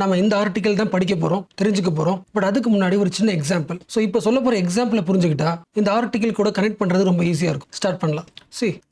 நம்ம இந்த ஆர்டிகல் தான் படிக்க போறோம், தெரிஞ்சுக்க போறோம். பட் அதுக்கு முன்னாடி ஒரு சின்ன எக்ஸாம்பிள். இப்போ சொல்ல போற எக்ஸாம்பிளை புரிஞ்சுக்கிட்டா இந்த ஆர்டிகல் கூட கனெக்ட் பண்றது ரொம்ப ஈஸியா இருக்கும். ஸ்டார்ட் பண்ணலாம்.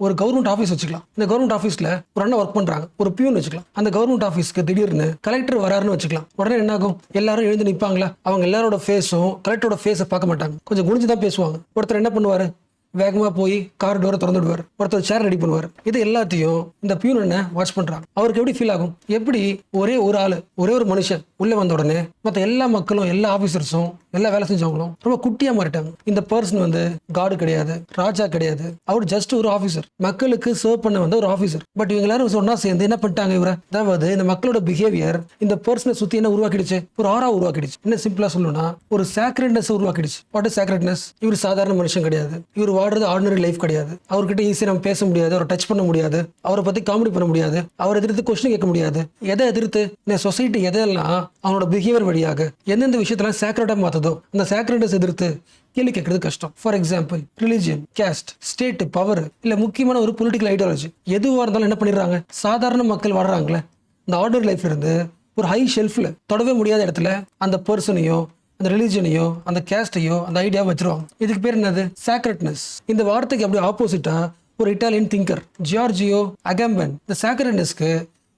ஒரு கவர்மெண்ட் ஆஃபீஸ் வச்சுக்கலாம். இந்த கவர்மெண்ட் ஆஃபீஸ்ல ஒரு அண்ணா ஒர்க் பண்றாங்க, ஒரு பியூன் வச்சுக்கலாம். அந்த கவர்மெண்ட் ஆஃபீஸ்க்கு திடீர்னு கலெக்டர் வராருன்னு வச்சுக்கலாம். உடனே என்ன ஆகும்? எல்லாரும் எழுந்து நிற்பாங்களா? அவங்க எல்லாரோட ஃபேஸும் கலெக்டரோட ஃபேஸை பார்க்க மாட்டாங்க, கொஞ்சம் குனிஞ்சுதான் பேசுவாங்க. ஒருத்தர் என்ன பண்ணுவாரு? வேகமா போய் கார் டோரை திறந்துடுவார், ஒருத்தர் சேர் ரெடி பண்ணுவார். இது எல்லாத்தையும் இந்த பியூன் என்ன வாட்ச் பண்றாங்க. அவருக்கு எப்படி ஃபீல் ஆகும்? எப்படி ஒரே ஒரு ஆளு, ஒரே ஒரு மனுஷன் உள்ள வந்த உடனே மற்ற எல்லா மக்களும், எல்லா ஆபீசர்ஸும், எல்லா வேலை செஞ்சவங்களும் ரொம்ப குட்டியா மாறிட்டாங்க. இந்த பர்சன் வந்து காடு கிடையாது, ராஜா கிடையாது, அவர் ஜஸ்ட் ஒரு ஆபீசர், மக்களுக்கு சர்வ் பண்ண வந்த ஒரு ஆபீசர். பட் இவங்க எல்லாரும் ஒன்னா சேர்ந்து என்ன பண்ணிட்டாங்க? இவரை, அதாவது இந்த மக்களோட பிஹேவியர் இந்த பர்சனை சுத்தி என்ன உருவாக்கிடுச்சு? ஒரு ஆரா உருவாக்கிடுச்சு. என்ன சிம்பிளா சொல்லணும்னா ஒரு சாக்ரெட்னஸ் உருவாக்கிடுச்சு. What is சாக்ரெட்னஸ்? இவர் சாதாரண மனுஷன் கிடையாது, இவர் வாழ்றது ஆர்டினரி லைஃப் கிடையாது, அவர்கிட்ட ஈஸியா நம்ம பேச முடியாது, அவரை டச் பண்ண முடியாது, அவரை பத்தி காமெடி பண்ண முடியாது, அவரை எதிர்த்து கொஸ்டின் கேட்க முடியாது. எதை எதிர்த்து? இந்த சொசைட்டி எதெல்லாம் அவனோட பிஹேவியர் வழியாக எந்தெந்த விஷயத்தெல்லாம் சாக்ரெட்டா மாத்துதோ அந்த சாக்ரெட்னஸ் எதிர்த்து கேள்வி கேட்கறது கஷ்டம். For example, religion, caste, state, power, இல்ல முக்கியமான ஒரு பொலிட்டிக்கல் ஐடியாலஜி எதுவா இருந்தாலும் என்ன பண்ணிடுறாங்க? சாதாரண மக்கள் வாழ்றாங்களே இந்த ஆர்டினரி லைஃப்ல இருந்து ஒரு ஹை ஷெல்ஃப்ல தொடவே முடியாத இடத்துல அந்த பர்சனையோ, அந்த ரிலிஜனையோ, அந்த கேஸ்டையோ, அந்த ஐடியா வச்சிருவாங்க. இதுக்கு பேர் என்னது? சாக்ரெட்னஸ். இந்த வார்த்தைக்கு அப்படியே ஆப்போசிட்டா ஒரு இட்டாலியன் திங்கர் ஜியார்ஜியோ அகம்பன் இந்த சாக்ரெட்னஸ்க்கு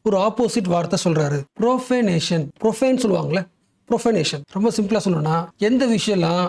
ஒரு ஆப்போசிட் வார்த்தை சொல்றாரு, ப்ரோஃபேனேஷன். ப்ரொஃபேன் சொல்லுவாங்களே, ப்ரொஃபேனேஷன். ரொம்ப சிம்பிளா சொல்லணும்னா எந்த விஷயம்லாம்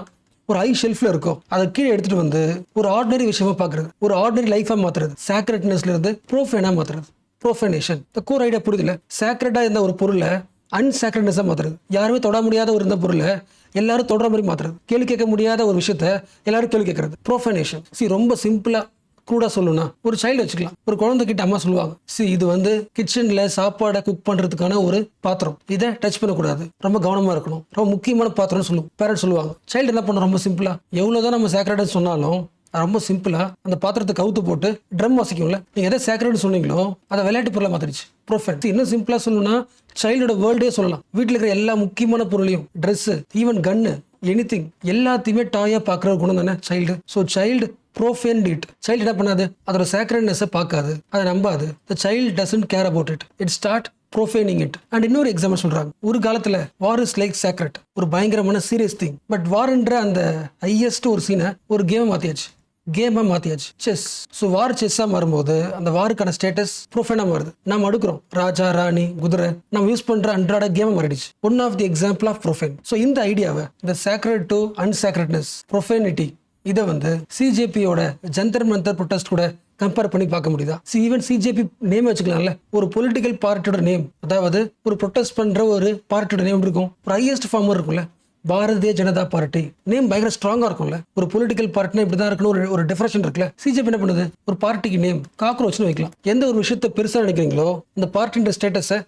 ஒரு ஹை ஷெல்ஃப்ல இருக்கும் அதை கீழே எடுத்துட்டு வந்து ஒரு ஆர்டினரி விஷயமா பாக்குறது, ஒரு ஆர்டினரி லைஃபா மாத்துறது, சாக்ரெட்னஸ்ல இருந்து ப்ரோஃபேனா மாத்துறது, ப்ரோஃபேனேஷன். இந்த கோர் ஐடியா புரியுதுல? சாக்ரெட்டா இருந்த ஒரு பொருளை அன்சாக்ரெட்னஸா மாத்துறது, யாருமே தொட முடியாத ஒரு இந்த பொருளை எல்லாரும் தொடர மாதிரி மாத்துறது, கேள்வி கேட்க முடியாத ஒரு விஷயத்த எல்லாரும் கேள்வி கேட்கறது, ப்ரோஃபேனேஷன். ரொம்ப சிம்பிளா கூட சொல்லணும்னா ஒரு சைல்டு வச்சுக்கலாம். ஒரு குழந்தைகிட்ட அம்மா சொல்லுவாங்க, இது வந்து கிச்சன்ல சாப்பாடை குக் பண்றதுக்கான ஒரு பாத்திரம், இதை டச் பண்ணக்கூடாது, ரொம்ப கவனமா இருக்கணும், ரொம்ப முக்கியமான பாத்திரம்னு சொல்லுவோம். பேரண்ட் சொல்லுவாங்க. சைல்டு என்ன பண்ணும்? ரொம்ப சிம்பிளா, எவ்வளவுதான் நம்ம சாக்ரெட்னு சொன்னாலும் ரொம்ப சிம்பிளா அந்த பாத்திரத்தை கவுத்து போட்டு ட்ரம் வாசிக்கும்ல. நீங்க எதை சாக்ரெட்னு சொன்னீங்களோ அதை விளையாட்டு பொருளை மாத்திருச்சு, ப்ரோஃபேன். இன்னும் சிம்பிளா சொல்லணும்னா சைல்டோட வேர்ல்டே சொல்லலாம். வீட்டில் இருக்கிற எல்லா முக்கியமான பொருளையும், ட்ரெஸ், ஈவன் கன்னு, எனிதிங் எல்லாத்தையுமே டாயா பாக்குற குணம் தானே child. So child profane it. Child என்ன பண்ணாது? அதோட சாக்ரெட்னஸை பார்க்காது, அதை நம்பாது. The child doesn't care about it, it start profaning it. And இன்னொரு எக்ஸாம்பிள் சொல்றாங்க. ஒரு காலத்துல வார் இஸ் லைக் சாக்ரெட், ஒரு பயங்கரமான சீரியஸ் திங். பட் வார்ன்ற அந்த ஹையஸ்ட் ஒரு சீனை ஒரு கேமை மாத்தியாச்சு, கேமா மாத்தியாச்சு, செஸ். ஸோ வார் செஸ்ஸா மாறும்போது அந்த வாருக்கான ஸ்டேட்டஸ் ப்ரோஃபேனா மாறுது. நம்ம அடுக்கிறோம் ராஜா, ராணி, குதிரை, நம்ம யூஸ் பண்ற அன்றாட கேமா மாறிடுச்சு. One of the example of profane. So இந்த ஐடியாவை, இந்த சாக்ரெட் டு அன்சாக்ரெட்னஸ், ப்ரோஃபேனிட்டி, இதை வந்து சிஜேபியோட ஜந்தர் மந்தர் ப்ரொட்டஸ்ட் கூட கம்பேர் பண்ணி பார்க்க முடியுதா? ஈவன் சிஜேபி நேம் வச்சுக்கலாம்ல, ஒரு பொலிட்டிக்கல் பார்ட்டியோட நேம், அதாவது ஒரு ப்ரொட்டஸ்ட் பண்ற ஒரு பார்ட்டியோட நேம் இருக்கும், ஒரு ஹையஸ்ட் ஃபார்மர் இருக்கும்ல, பாரதிய ஜனதா பார்ட்டி நேம் பயங்கர ஸ்ட்ராங்கா இருக்கும்ல. ஒரு பொலிட்டிக்கல் பார்ட்டினா இப்படிதான் இருக்கணும், ஒரு டிஃபரன்ஷன் இருக்குல்ல. சிஜேபி என்ன பண்ணுது? ஒரு பார்ட்டிக்கு நேம் காக்ரோச்னு வைக்கலாம். எந்த ஒரு விஷயத்தை பெருசா நினைக்கிறீங்களோ இந்த பார்ட்டின்ற ஸ்டேட்டஸை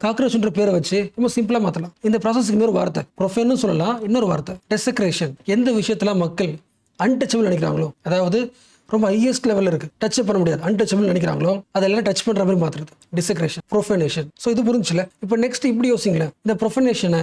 காக்ரோச்ன்ற பேரை வச்சு ரொம்ப சிம்பிளா மாத்தலாம். இந்த ப்ராசஸ்க்கு இன்னொரு வார்த்தை ப்ரோஃபேன்னு சொல்லலாம், இன்னொரு வார்த்தை டெசக்ரேஷன். எந்த விஷயத்துல மக்கள் அன்டச்சபிள் நினைக்கிறாங்களோ, அதாவது ரொம்ப ஹையஸ்ட் லெவல்ல இருக்கு, டச் பண்ண முடியாது, அன்டச்சபிள் நினைக்கிறாங்களோ அதெல்லாம் டச் பண்ற மாதிரி மாத்துறது, டிசக்ரேஷன், ப்ரோஃபேனேஷன். ஸோ இது புரிஞ்சுல? இப்போ நெக்ஸ்ட் இப்படி யோசிங்களேன், இந்த ப்ரோஃபேனேஷனை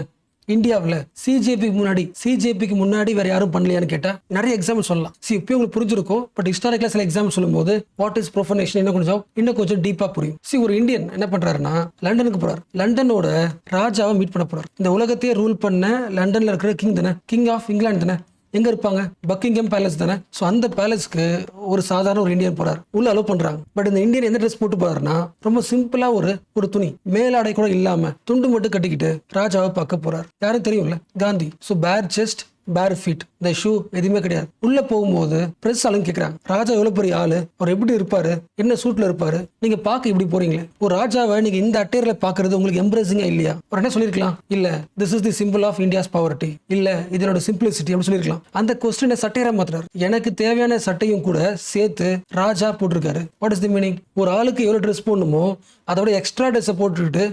இந்தியாவில் சிஜேபிக்கு முன்னாடி வேற யாரும் பண்ணலையான்னு கேட்டா நிறைய எக்ஸாம்பிள் சொல்லலாம். இப்போ உங்களுக்கு புரிஞ்சிருக்கும். பட் ஹிஸ்டாரிக்கலா சில எக்ஸாம்பிள் சொல்லும்போது வாட் இஸ் ப்ரோஃபனேஷன் இன்னும் கொஞ்சம் டீப்பா புரியும். ஒரு இந்தியன் என்ன பண்றாருன்னா லண்டனுக்கு போறாரு. லண்டனோட ராஜாவை மீட் பண்ண போறாரு. இந்த உலகத்தையே ரூல் பண்ண லண்டன்ல இருக்கிற கிங் தானே, கிங் ஆஃப் இங்கிலாந்து தானே. எங்க இருப்பாங்க? பக்கிங்ஹாம் பேலஸ் தானே. ஸோ அந்த பேலஸ்க்கு ஒரு சாதாரண ஒரு இந்தியன் போறாரு, உள்ள அலோவ் பண்றாங்க. பட் இந்த இந்தியன் எந்த ட்ரெஸ் போட்டு போறாருன்னா ரொம்ப சிம்பிளா ஒரு துணி, மேலாடை கூட இல்லாம துண்டு மட்டும் கட்டிக்கிட்டு ராஜாவை பார்க்க போறாரு. யாரும் தெரியும்ல, காந்தி. ஸோ பேர் செஸ்ட், பேர் ஃபீட், இந்த ஷூ எதுவுமே கிடையாது. உள்ள போகும்போது பிரஸ் ஆளுங்க கேட்கறாங்க, ராஜா எவ்வளவு பெரிய ஆளு, அவர் எப்படி இருப்பாரு, என்ன சூட்ல இருப்பாரு, நீங்க பாக்க இப்படி போறீங்களே, ஒரு ராஜாவை நீங்க இந்த அட்டையர்ல பாக்குறது உங்களுக்கு எம்ப்ரேசிங்கா இல்லையா? அவர் என்ன சொல்லிருக்கலாம்? இல்ல, this is the simple of India's poverty, இல்ல இதனோட சிம்பிளிசிட்டி அப்படின்னு சொல்லிருக்கலாம். அந்த கொஸ்டினை சட்டையரா மாத்துறாரு. எனக்கு தேவையான சட்டையும் கூட சேர்த்து ராஜா போட்டிருக்காரு. What is the meaning? ஒரு ஆளுக்கு எவ்வளவு ட்ரெஸ் போடணுமோ அதோட எக்ஸ்ட்ரா ட்ரெஸ் போட்டுக்கிட்டு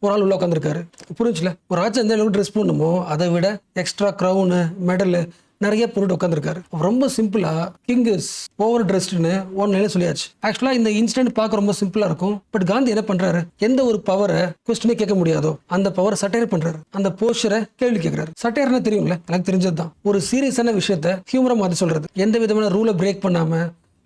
ஒரு ஆள் உள்ள உட்காந்துருக்காரு. புரிஞ்சுல? ஒரு ராஜா எந்த அளவுக்கு ட்ரெஸ் பண்ணணுமோ அதை விட எக்ஸ்ட்ரா க்ரௌனு, மெடலு நிறைய போட்டு உட்காந்துருக்காரு. ரொம்ப சிம்பிளா கிங் இஸ் ஓவர் ட்ரெஸ்ட்னு ஒன்னு சொல்லியாச்சு. ஆக்சுவலா இந்த இன்சிடென்ட் பார்க்க ரொம்ப சிம்பிளா இருக்கும். பட் காந்தி என்ன பண்றாரு? எந்த ஒரு பவரை கொஸ்டினே கேட்க முடியாதோ அந்த பவரை சட்டையர் பண்றாரு, அந்த போஸ்டரை கேள்வி கேட்கிறாரு. சட்டையர்னா தெரியும்ல, எனக்கு தெரிஞ்சதுதான். ஒரு சீரியஸான விஷயத்த ஹியூமரா மாத்தி சொல்றது, எந்த விதமான ரூலை பிரேக் பண்ணாம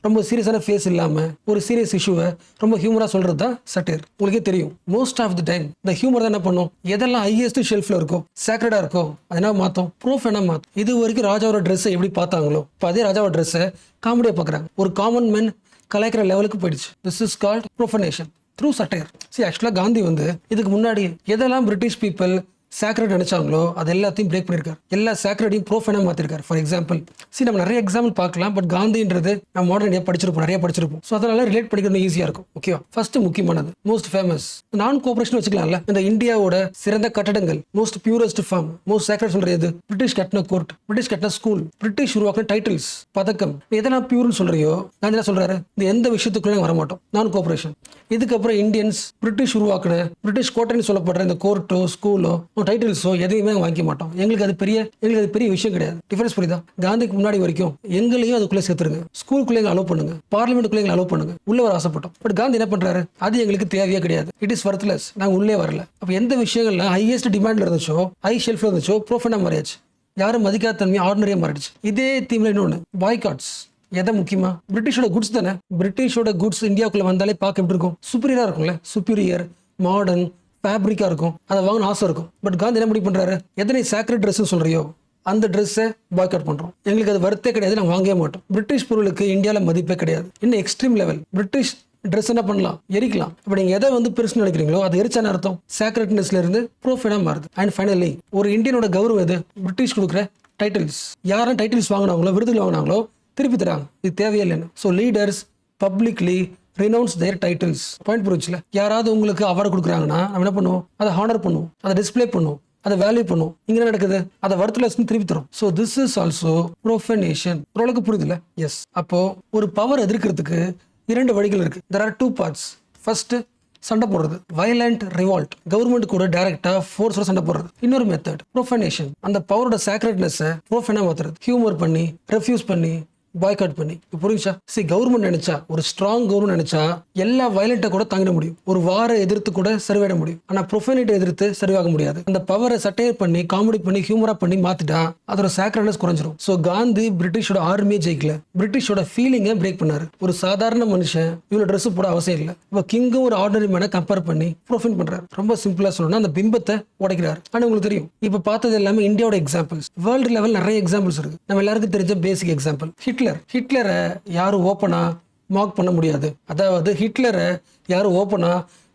ரொம்ப சீரியஸான ஃபேஸ் இல்லாமல் ஒரு சீரியஸ் இஷ்யூவை ரொம்ப ஹியூமராக சொல்கிறது தான் சட்டேர். உங்களுக்கே தெரியும் மோஸ்ட் ஆஃப் தி டைம் இந்த ஹியூமர் தான் என்ன பண்ணும், எதெல்லாம் ஹையஸ்ட் ஷெல்ஃபில் இருக்கோ சேக்ரடாக இருக்கோ அது என்ன மாற்றும், ப்ரூஃப் என்ன மாற்றும். இது வரைக்கும் ராஜாவோட ட்ரெஸ்ஸை எப்படி பார்த்தாங்களோ இப்போ அதே ராஜாவோட ட்ரெஸ்ஸை காமெடியாக பார்க்குறாங்க. ஒரு காமன் மேன் கலாய்க்கிற லெவலுக்கு போயிடுச்சு. This is called profanation through satire. ஆக்சுவலாக காந்தி வந்து இதுக்கு முன்னாடி எதெல்லாம் பிரிட்டிஷ் பீப்புள் சேக்ரெட் நினைச்சாங்களோ அது எல்லாத்தையும் பிரேக் பண்ணியிருக்காரு. எல்லா சேக்ரெட்டையும் ப்ரோஃபைனாக மாற்றிருக்காரு. ஃபார் எக்ஸாம்பிள் நம்ம நிறைய எக்ஸாம்பிள் பார்க்கலாம். பட் காந்தின்றது நம்ம மாடர்ன் இந்தியா நிறைய படிச்சிருப்போம். ஸோ அதனால ரிலேட் பண்ணிக்கிறது ஈஸியாக இருக்கும். ஓகேவா? ஃபர்ஸ்ட் முக்கியமானது மோஸ்ட் ஃபேமஸ் நான் கோஆபரேஷன் வச்சுக்கலாம்ல. இந்த இந்தியாவோட சிறந்த கட்டடங்கள், most purest form, most sacred சொல்றது பிரிட்டிஷ் கட்டின கோர்ட், பிரிட்டிஷ் கட்டின ஸ்கூல், பிரிட்டிஷ் உருவாக்கின டைட்டில்ஸ், பதக்கம், எதெல்லாம் பியூர்னு சொல்றியோ காந்தி என்ன சொல்றாரு, இந்த எந்த விஷயத்துக்குள்ள வரமாட்டோம், நான் கோஆபரேஷன். இதுக்கப்புறம் இந்தியன்ஸ் பிரிட்டிஷ் உருவாக்கின பிரிட்டிஷ் கோட்டைன்னு சொல்லப்படுற இந்த கோர்ட்டோ ஸ்கூலோ டைட்டில்ஸோ எதையுமே வாங்கிக்க மாட்டோம். எங்களுக்கு அது பெரிய விஷயம் கிடையாது. டிஃபரன்ஸ் புரியுதா? காந்திக்கு முன்னாடி வரைக்கும் எங்களையும் அதுக்குள்ளே சேர்த்துருங்க, ஸ்கூலுக்குள்ளே எங்களை அலோவ் பண்ணுங்க, பார்லிமெண்ட்டுக்குள்ளே எங்களை அலோவ் பண்ணுங்க, உள்ள வர ஆசைப்பட்டோம். பட் காந்தி என்ன பண்றாரு, அது எங்களுக்கு தேவையே கிடையாது, இட் இஸ் வர்த்லெஸ், நாங்கள் உள்ளே வரல. அப்போ எந்த விஷயங்கள்ல ஹையஸ்ட் டிமாண்ட்ல இருந்துச்சோ, ஹை ஷெல்ஃப்ல இருந்துச்சோ, ப்ரோஃபனா மாறியாச்சு. யாரும் மதிக்காத தன்மை ஆர்டினரியா மாறிடுச்சு. இதே தீம்ல இன்னொன்று பாய்காட்ஸ். எதை முக்கியமா, பிரிட்டிஷோட குட்ஸ் தானே. பிரிட்டிஷோட குட்ஸ் இந்தியாவுக்குள்ள வந்தாலே பார்க்க எப்படி இருக்கும், சுப்பீரியரா இருக்கும்ல, சுப்பீரியர், மாடர்ன், ஃபேப்ரிக்கா இருக்கும், அதை வாங்கணும் ஆசை இருக்கும். பட் காந்தி என்ன முடிவு பண்றாரு, எத்தனை சேக்ரெட் ட்ரெஸ் சொல்றியோ அந்த ட்ரெஸ்ஸை பாய்காட் பண்றோம், எங்களுக்கு அது வருத்தே கிடையாது, நாங்கள் வாங்கவே மாட்டோம். பிரிட்டிஷ் பொருளுக்கு இந்தியாவில் மதிப்பே கிடையாது. இன்னும் எக்ஸ்ட்ரீம் லெவல், பிரிட்டிஷ் ட்ரெஸ் என்ன பண்ணலாம், எரிக்கலாம். இப்போ நீங்க எதை வந்து பெருசு நினைக்கிறீங்களோ அது எரிச்சான அர்த்தம் சேக்ரெட்னஸ்ல இருந்து ப்ரோஃபைனா மாறுது. அண்ட் ஃபைனலி ஒரு இந்தியனோட கௌரவம் எது, பிரிட்டிஷ் கொடுக்குற டைட்டில்ஸ். யாரும் டைட்டில்ஸ் வாங்கினாங்களோ, விருதுகள் வாங்கினாங்களோ திருப்பி தராங்க, இது தேவையே இல்லைன்னு. So leaders publicly renounce their titles. Point புரிச்சுல, யாராவது உங்களுக்கு அவார்டு கொடுக்குறாங்கன்னா நம்ம என்ன பண்ணுவோம், அதை ஹானர் பண்ணுவோம், அதை டிஸ்பிளே பண்ணுவோம், அதை வேல்யூ பண்ணுவோம். இங்க என்ன நடக்குது, அதை வர்த்லெஸ்னு திருப்பி தரும். So this is also profanation. ஓரளவுக்கு புரியுதுல? எஸ். அப்போ ஒரு பவர் எதிர்க்கிறதுக்கு 2 வழிகள் இருக்கு. there are 2 parts. ஃபர்ஸ்ட் சண்டை போடுறது, வயலண்ட் ரிவால்ட், கவர்மெண்ட் கூட டைரக்டா ஃபோர்ஸோட சண்டை போடுறது. இன்னொரு மெத்தட் ப்ரோஃபனேஷன், அந்த பவரோட சேக்ரெட்னஸை ப்ரோஃபனா மாத்துறது, ஹியூமர் பண்ணி, ரெஃப்யூஸ் பண்ணி, பாய்காட் பண்ணி. புரிஞ்சா? கவர்மெண்ட் நினைச்சா, ஒரு ஸ்ட்ராங் கவர்மெண்ட் நினைச்சா எல்லா வயலண்ட்டை கூட தாங்கிட முடியும், ஒரு வார எதிர்த்து கூட சர்வையிட முடியும். ஆனா ப்ரொஃபனிட்டி எதிர்த்து சர்வாக முடியாது. அந்த பவரை சட்டையர் பண்ணி, காமெடி பண்ணி, ஹியூமரா பண்ணி மாத்திட்டா அதோட சேக்ரெட்னஸ் குறைஞ்சிரும். ஸோ காந்தி பிரிட்டிஷோட ஆர்மியே ஜெயிக்கல, பிரிட்டிஷோட ஃபீலிங்கை பிரேக் பண்ணாரு. ஒரு சாதாரண மனுஷன் இவ்வளவு ட்ரெஸ் போட அவசியம் இல்லை. இப்போ கிங்கும் ஒரு ஆர்டினரி மேனை கம்பேர் பண்ணி ப்ரொஃபைன் பண்றாரு. ரொம்ப சிம்பிளா சொல்லணும்னா அந்த பிம்பத்தை உடைக்கிறாரு. ஆனா உங்களுக்கு தெரியும், இப்போ பார்த்தது எல்லாமே இந்தியாவோட எக்ஸாம்பிள்ஸ். வேர்ல்டு லெவல் நிறைய எக்ஸாம்பிள்ஸ் இருக்கு. நம்ம எல்லாருக்கும் தெரிஞ்ச பேசிக் எக்ஸாம்பிள் ஹிட்லரை யாரும் ஓப்பனா மார்க் பண்ண முடியாது. அதாவது ஹிட்லரை யாரும் ஓப்பனா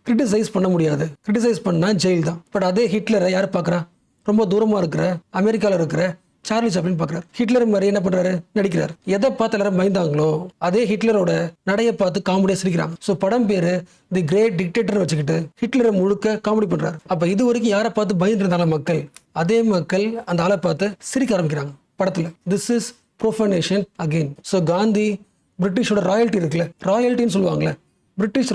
கிரிட்டிசைஸ் பண்ண முடியாது. கிரிட்டிசைஸ் பண்ணா ஜெயில் தான். பட் அதே ஹிட்லரை யார் பார்க்குறா, ரொம்ப தூரமா இருக்கிற அமெரிக்காவில் இருக்கிற சார்லி சாப்ளின் பார்க்குறாரு. ஹிட்லர் மாதிரி என்ன பண்றாரு, நடிக்கிறார். எதை பார்த்து எல்லாரும் பயந்தாங்களோ அதே ஹிட்லரோட நடையை பார்த்து காமெடியா சிரிக்கிறாங்க. ஸோ படம் பேரு தி கிரேட் டிக்டேட்டர் வச்சுக்கிட்டு ஹிட்லரை முழுக்க காமெடி பண்றாரு. அப்ப இது வரைக்கும் யாரை பார்த்து பயந்து இருந்தாலும் மக்கள், அதே மக்கள் அந்த ஆளை பார்த்து சிரிக்க ஆரம்பிக்கிறாங்க படத்துல. This is profanation again. So Gandhi பிரிட்டிஷோட ராயல்ட்டி இருக்குல்ல, ராயல்ட்டின்னு சொல்லுவாங்களே, பிரிட்டிஷ்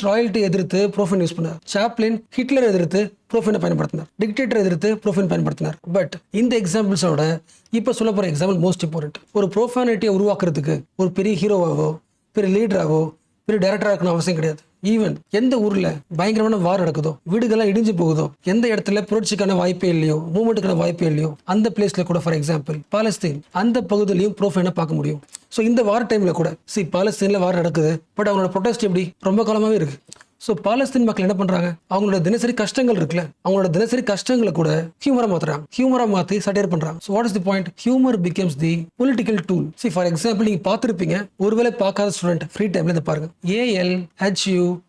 ராயல்ட்டி எதிர்த்து ப்ரோஃபைன் யூஸ் பண்ணார். சாப்ளின் ஹிட்லர் எதிர்த்து ப்ரோஃபைனை பயன்படுத்தினார், டிக்டேட்டர் எதிர்த்து ப்ரோஃபைன் பயன்படுத்தினார். பட் இந்த எக்ஸாம்பிள்ஸோட இப்போ சொல்ல போற எக்ஸாம்பிள் மோஸ்ட் இம்பார்ட்டன்ட். ஒரு ப்ரோஃபானிட்டியை உருவாக்குறதுக்கு ஒரு பெரிய ஹீரோவாவோ, பெரிய லீடராவோ, பெரிய டைரக்டரா இருக்கணும் அவசியம் கிடையாது. ஈவன் எந்த ஊர்ல பயங்கரமான வார் நடக்குதோ, வீடுகள்லாம் இடிஞ்சு போகுதோ, எந்த இடத்துல புரட்சிக்கான வாய்ப்பே இல்லையோ, மூவ்மெண்ட்டுக்கான வாய்ப்பே இல்லையோ, அந்த பிளேஸ்ல கூட ஃபார் எக்ஸாம்பிள் பாலஸ்தீன், அந்த பகுதியிலையும் ப்ரோஃபைனை பார்க்க முடியும். ஸோ இந்த வார் டைம்ல கூட பாலஸ்தீன்ல வார் நடக்குது. பட் அவங்களோட ப்ரொடெஸ்ட் எப்படி ரொம்ப காலமாவே இருக்கு. ஸோ பாலஸ்தீன் மக்கள் என்ன பண்றாங்க, அவங்களோட தினசரி கஷ்டங்கள் இருக்குல்ல, அவங்களோட தினசரி கஷ்டங்களை கூட ஹியூமரா மாத்துறாங்க, ஹியூமரா மாத்தி சட்டையர் பண்றாங்க. So what is the point, humour becomes the political tool. For example நீங்க பார்த்துருப்பீங்க, ஒருவேளை பார்க்காத ஸ்டூடெண்ட் ஃப்ரீ டைம்ல இதை பாருங்க, ALHUDOOD.net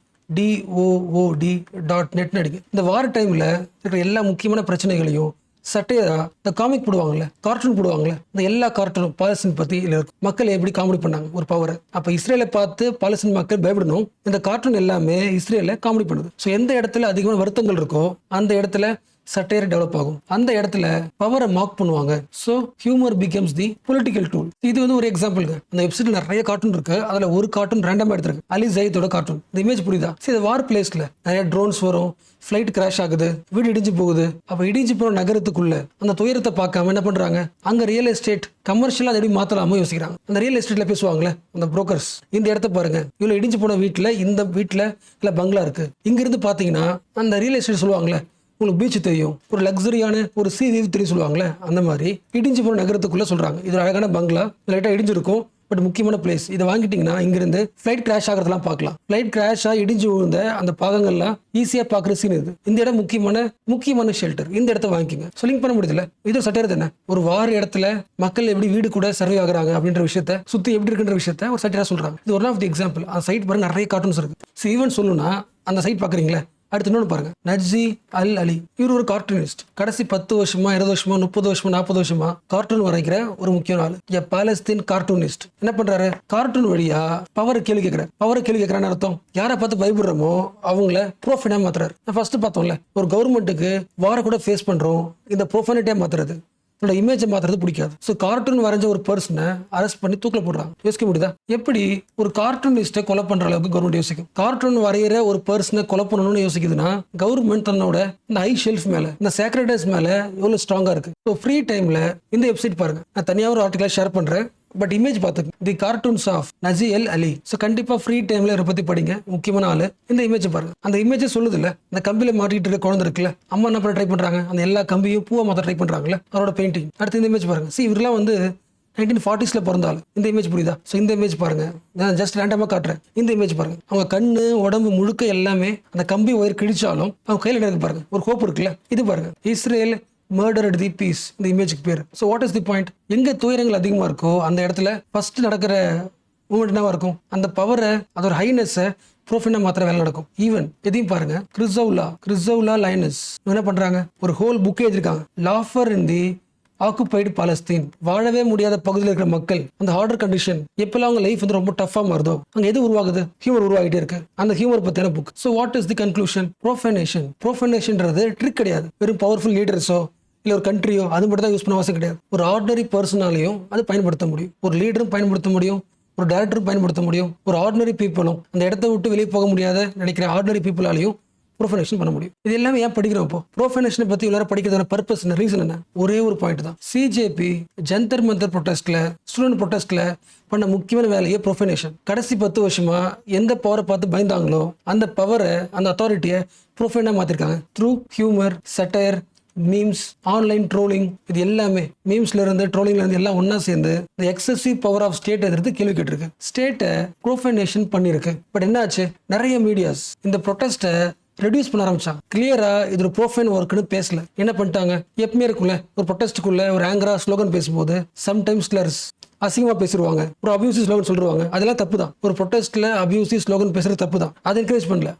அடிங்க. இந்த வார டைம்ல இருக்கிற எல்லா முக்கியமான பிரச்சனைகளையும் சட்டையா இந்த காமிக் போடுவாங்கல்ல, கார்ட்டூன் போடுவாங்கல்ல, இந்த எல்லா கார்ட்டூனும் பாலஸ்தீன் பத்தி இருக்கும். மக்கள் எப்படி காமெடி பண்ணாங்க ஒரு பவரை. அப்ப இஸ்ரேலை பார்த்து பாலஸ்தீன் மக்கள் பயப்படணும். இந்த கார்ட்டூன் எல்லாமே இஸ்ரேலை காமெடி பண்ணுது. ஸோ எந்த இடத்துல அதிகமான வருத்தங்கள் இருக்கோ அந்த இடத்துல சட்டையர் டெவலப் ஆகும், அந்த இடத்துல பவரை மார்க் பண்ணுவாங்க. So humour becomes the political tool. இது வந்து ஒரு எக்ஸாம்பிளுங்க. அந்த வெப்சைட்ல நிறைய கார்ட்டூன் இருக்கு, அதுல ஒரு கார்ட்டூன் ரேண்டமா எடுத்திருக்கு, அலி ஜயீதோட கார்ட்டூன். இந்த இமேஜ் புரியுதா? இது வார் பிளேஸ்ல நிறைய ட்ரோன்ஸ் வரும், ஃபிளைட் கிராஷ் ஆகுது, வீடு இடிஞ்சு போகுது. அப்ப இடிஞ்சு போன நகரத்துக்குள்ள அந்த துயரத்தை பார்க்காம என்ன பண்றாங்க, அங்க ரியல் எஸ்டேட் கமர்ஷியலா எப்படி மாத்தலாமோ யோசிக்கிறாங்க. அந்த ரியல் எஸ்டேட்ல பேசுவாங்களே அந்த புரோக்கர்ஸ், இந்த இடத்த பாருங்க, இவ்வளவு இடிஞ்சு போன வீட்டுல இந்த வீட்டுல இல்ல பங்களா இருக்கு, இங்க இருந்து பாத்தீங்கன்னா அந்த ரியல் எஸ்டேட் சொல்லுவாங்களே, உங்களுக்கு பீச் தெரியும், ஒரு லக்ஸரியான ஒரு சி வியூ தெரியும் சொல்லுவாங்களே, அந்த மாதிரி இடிஞ்சு போன நகரத்துக்குள்ள சொல்றாங்க, இது அழகான பங்களா லைட்டா இடிஞ்சிருக்கும், பட் முக்கியமான பிளேஸ். இதை வாங்கிட்டீங்கன்னா இங்கிருந்து ஃபிளைட் கிராஷ் ஆகிறதெல்லாம் பார்க்கலாம். ஃபிளைட் கிராஷா இடிஞ்சு விழுந்த அந்த பாகங்கள்லாம் ஈஸியா பார்க்குற சீன் இது. இந்த இடம் முக்கியமான ஷெல்டர். இந்த இடத்த வாங்கிக்கோங்க. ஸோ லிங்க் பண்ண முடியுதுல, இது சட்டையர் தானே. ஒரு வார இடத்துல மக்கள் எப்படி வீடு கூட சர்வே ஆகுறாங்க அப்படின்ற விஷயத்த, சுத்தி எப்படி இருக்குன்ற விஷயத்த ஒரு சட்டையரா சொல்றாங்க. இது ஒன் ஆஃப் தி எக்ஸாம்பிள். அந்த சைட் பாருங்க, நிறைய கார்ட்டூன்ஸ் இருக்கு. ஸோ ஈவன் சொல்லணும்னா அந்த சைட் பாக்குறீங்களா, அடுத்து இன்னொன்று பாருங்க, நஜ்ஜி அல் அலி. இவர் ஒரு கார்ட்டூனிஸ்ட். கடைசி 10 வருஷமா 20 வருஷமா 30 வருஷமா 40 வருஷமா கார்ட்டூன் வரைக்கிற ஒரு முக்கியமான ஆளு. பாலஸ்தீன் கார்ட்டூனிஸ்ட். என்ன பண்றாரு, கார்ட்டூன் வழியா பவர் கேள்வி கேட்கிறான்னு அர்த்தம். யாரை பார்த்து பயப்படுறோமோ அவங்கள ப்ரோஃபைனா மாத்துறாரு. ஃபர்ஸ்ட் பார்த்தோம்ல, ஒரு கவர்மெண்ட்டுக்கு வார கூட ஃபேஸ் பண்றோம், இந்த ப்ரோஃபைனிட்டியா மாத்துறது, என்னோட இமேஜை மாத்துறது பிடிக்காது. ஸோ கார்ட்டூன் வரைஞ்ச ஒரு பர்சனை அரெஸ்ட் பண்ணி தூக்கில போடுறாங்க. யோசிக்க முடியுதா? எப்படி ஒரு கார்ட்டூனிஸ்ட்டை கொலை பண்ற அளவுக்கு கவர்மெண்ட் யோசிக்கும்? கார்ட்டூன் வரைகிற ஒரு பர்சனை கொலை பண்ணணும்னு யோசிக்குதுன்னா கவர்மெண்ட் தன்னோட இந்த ஹை ஷெல்ஃப் மேல, இந்த சேக்ரடைஸ் மேல எவ்வளவு ஸ்ட்ராங்கா இருக்கு. ஸோ ஃப்ரீ டைம்ல இந்த வெப்சைட் பாருங்க. நான் தனியாக ஒரு ஆர்டிகல் ஷேர் பண்றேன், பட் இமேஜ் பார்த்துங்க, the cartoons of Naji al Ali. So கண்டிப்பா ஃப்ரீ டைம்ல இதை பத்தி படிங்க, முக்கியமான ஆளு. இந்த இமேஜ் பாருங்க. அந்த இமேஜ் சொல்லுது இல்ல, இந்த கம்பியில மாட்டிட்டு இருக்க குழந்தை இருக்குல்ல, அம்மா என்ன பண்ண ட்ரை பண்றாங்க, அந்த எல்லா கம்பியும் பூவா மாத்த ட்ரை பண்றாங்கல்ல, அவரோட பெயிண்டிங். அடுத்து இந்த இமேஜ் பாருங்க. இவரெல்லாம் வந்து 1940s பிறந்தாலும். இந்த இமேஜ் புரியுதா? ஸோ இந்த இமேஜ் பாருங்க, நான் ஜஸ்ட் ரேண்டமா காட்டுறேன். இந்த இமேஜ் பாருங்க, அவங்க கண்ணு உடம்பு முழுக்க எல்லாமே அந்த கம்பி ஒயர் கிழிச்சாலும் அவங்க கையில் இருக்கு பாருங்க, ஒரு ஹோப் இருக்குல்ல. இது பாருங்க, இஸ்ரேல் மர்டர்ட் தி பீஸ், இந்த இமேஜுக்கு பேர். So what is the point? எங்க துயரங்கள் அதிகமா இருக்கோ அந்த இடத்துல ஃபர்ஸ்ட் நடக்கிற மூமெண்ட் என்னவா இருக்கும்? அந்த பவரை, அதோட ஹைனஸை ப்ரோஃபைனா மாத்திர வேலை நடக்கும். ஈவன் எதையும் பாருங்க, கிறிஸ்தவுலா லைனஸ் என்ன பண்றாங்க, ஒரு ஹோல் புக்கே எழுதிருக்காங்க, லாஃபர் இன் தி ஆக்குபைடு பாலஸ்தீன். வாழவே முடியாத பகுதியில் இருக்கிற மக்கள், அந்த ஹார்டர் கண்டிஷன், எப்பெல்லாம் அவங்க லைஃப் வந்து ரொம்ப டஃபா மாறுதோ அங்க எது உருவாகுது? ஹியூமர் உருவாகிட்டே இருக்கு. அந்த ஹியூமர் பத்தின book. So what is the conclusion? ப்ரோஃபனேஷன்ன்றது ட்ரிக் கிடையாது. வெறும் பவர்ஃபுல் லீடர்ஸோ இல்ல ஒரு கண்ட்ரியோ அது மட்டும் தான் யூஸ் பண்ண அவசியம் கிடையாது. ஒரு ஆர்டினரி பர்சனாலையும் அது பயன்படுத்த முடியும். ஒரு லீடரும் பயன்படுத்த முடியும், ஒரு டைரக்டரும் பயன்படுத்த முடியும். ஒரு ஆர்டினரி பீப்புளும், அந்த இடத்த விட்டு வெளியே போக முடியாத நினைக்கிற ஆர்டினரி பீப்புளாலையும் ப்ரோஃபனேஷன் பண்ண முடியும். இது எல்லாமே ஏன் படிக்கிறோம்? இப்போ ப்ரோஃபனேஷனை பத்தி எல்லாரும் படிக்கிறதான பர்பஸ், ரீசன் என்ன? ஒரே ஒரு பாயிண்ட் தான். சிஜேபி ஜந்தர் மந்தர் ப்ரொட்டஸ்ட்ல, ஸ்டூடெண்ட் ப்ரொட்டஸ்ட்ல பண்ண முக்கியமான வேலையே ப்ரோஃபனேஷன். கடைசி 10 வருஷமா எந்த பவரை பார்த்து பயந்தாங்களோ அந்த பவரை, அந்த அத்தாரிட்டியை ப்ரோஃபைனா மாத்திருக்காங்க. Through humour, satire, memes, online trolling, இது எல்லாமே மீம்ஸ்ல இருந்து ட்ரோலிங்ல இருந்து எல்லாம் ஒன்னா சேர்ந்து இந்த எக்ஸசிவ் பவர் ஆஃப் ஸ்டேட் எதிர்த்து கேள்வி கேட்டிருக்கு. ஸ்டேட்டை ப்ரோஃபனேஷன் பண்ணிருக்கு. பட் என்னாச்சு, நிறைய மீடியாஸ் இந்த ப்ரொட்டஸ்ட்டை ரெடியூஸ் பண்ண ஆரம்பிச்சாங்க. கிளியரா இது ஒரு ப்ரோஃபைன் ஒர்க்னு பேசல. என்ன பண்ணிட்டாங்க, எப்பவுமே இருக்குல்ல ஒரு ப்ரொட்டஸ்ட்டுக்குள்ள ஒரு ஆங்கரா ஸ்லோகன் பேசும்போது சம்டைம்ஸ் ஸ்லர்ஸ், அசிங்கமா பேசிடுவாங்க, ஒரு அபியூசிவ் ஸ்லோகன் சொல்லுவாங்க. அதெல்லாம் தப்பு தான். ஒரு ப்ரொட்டஸ்ட்ல அபியூசிவ் ஸ்லோகன் பேசுறது தப்பு தான். அதை என்கரேஜ் பண்ணல.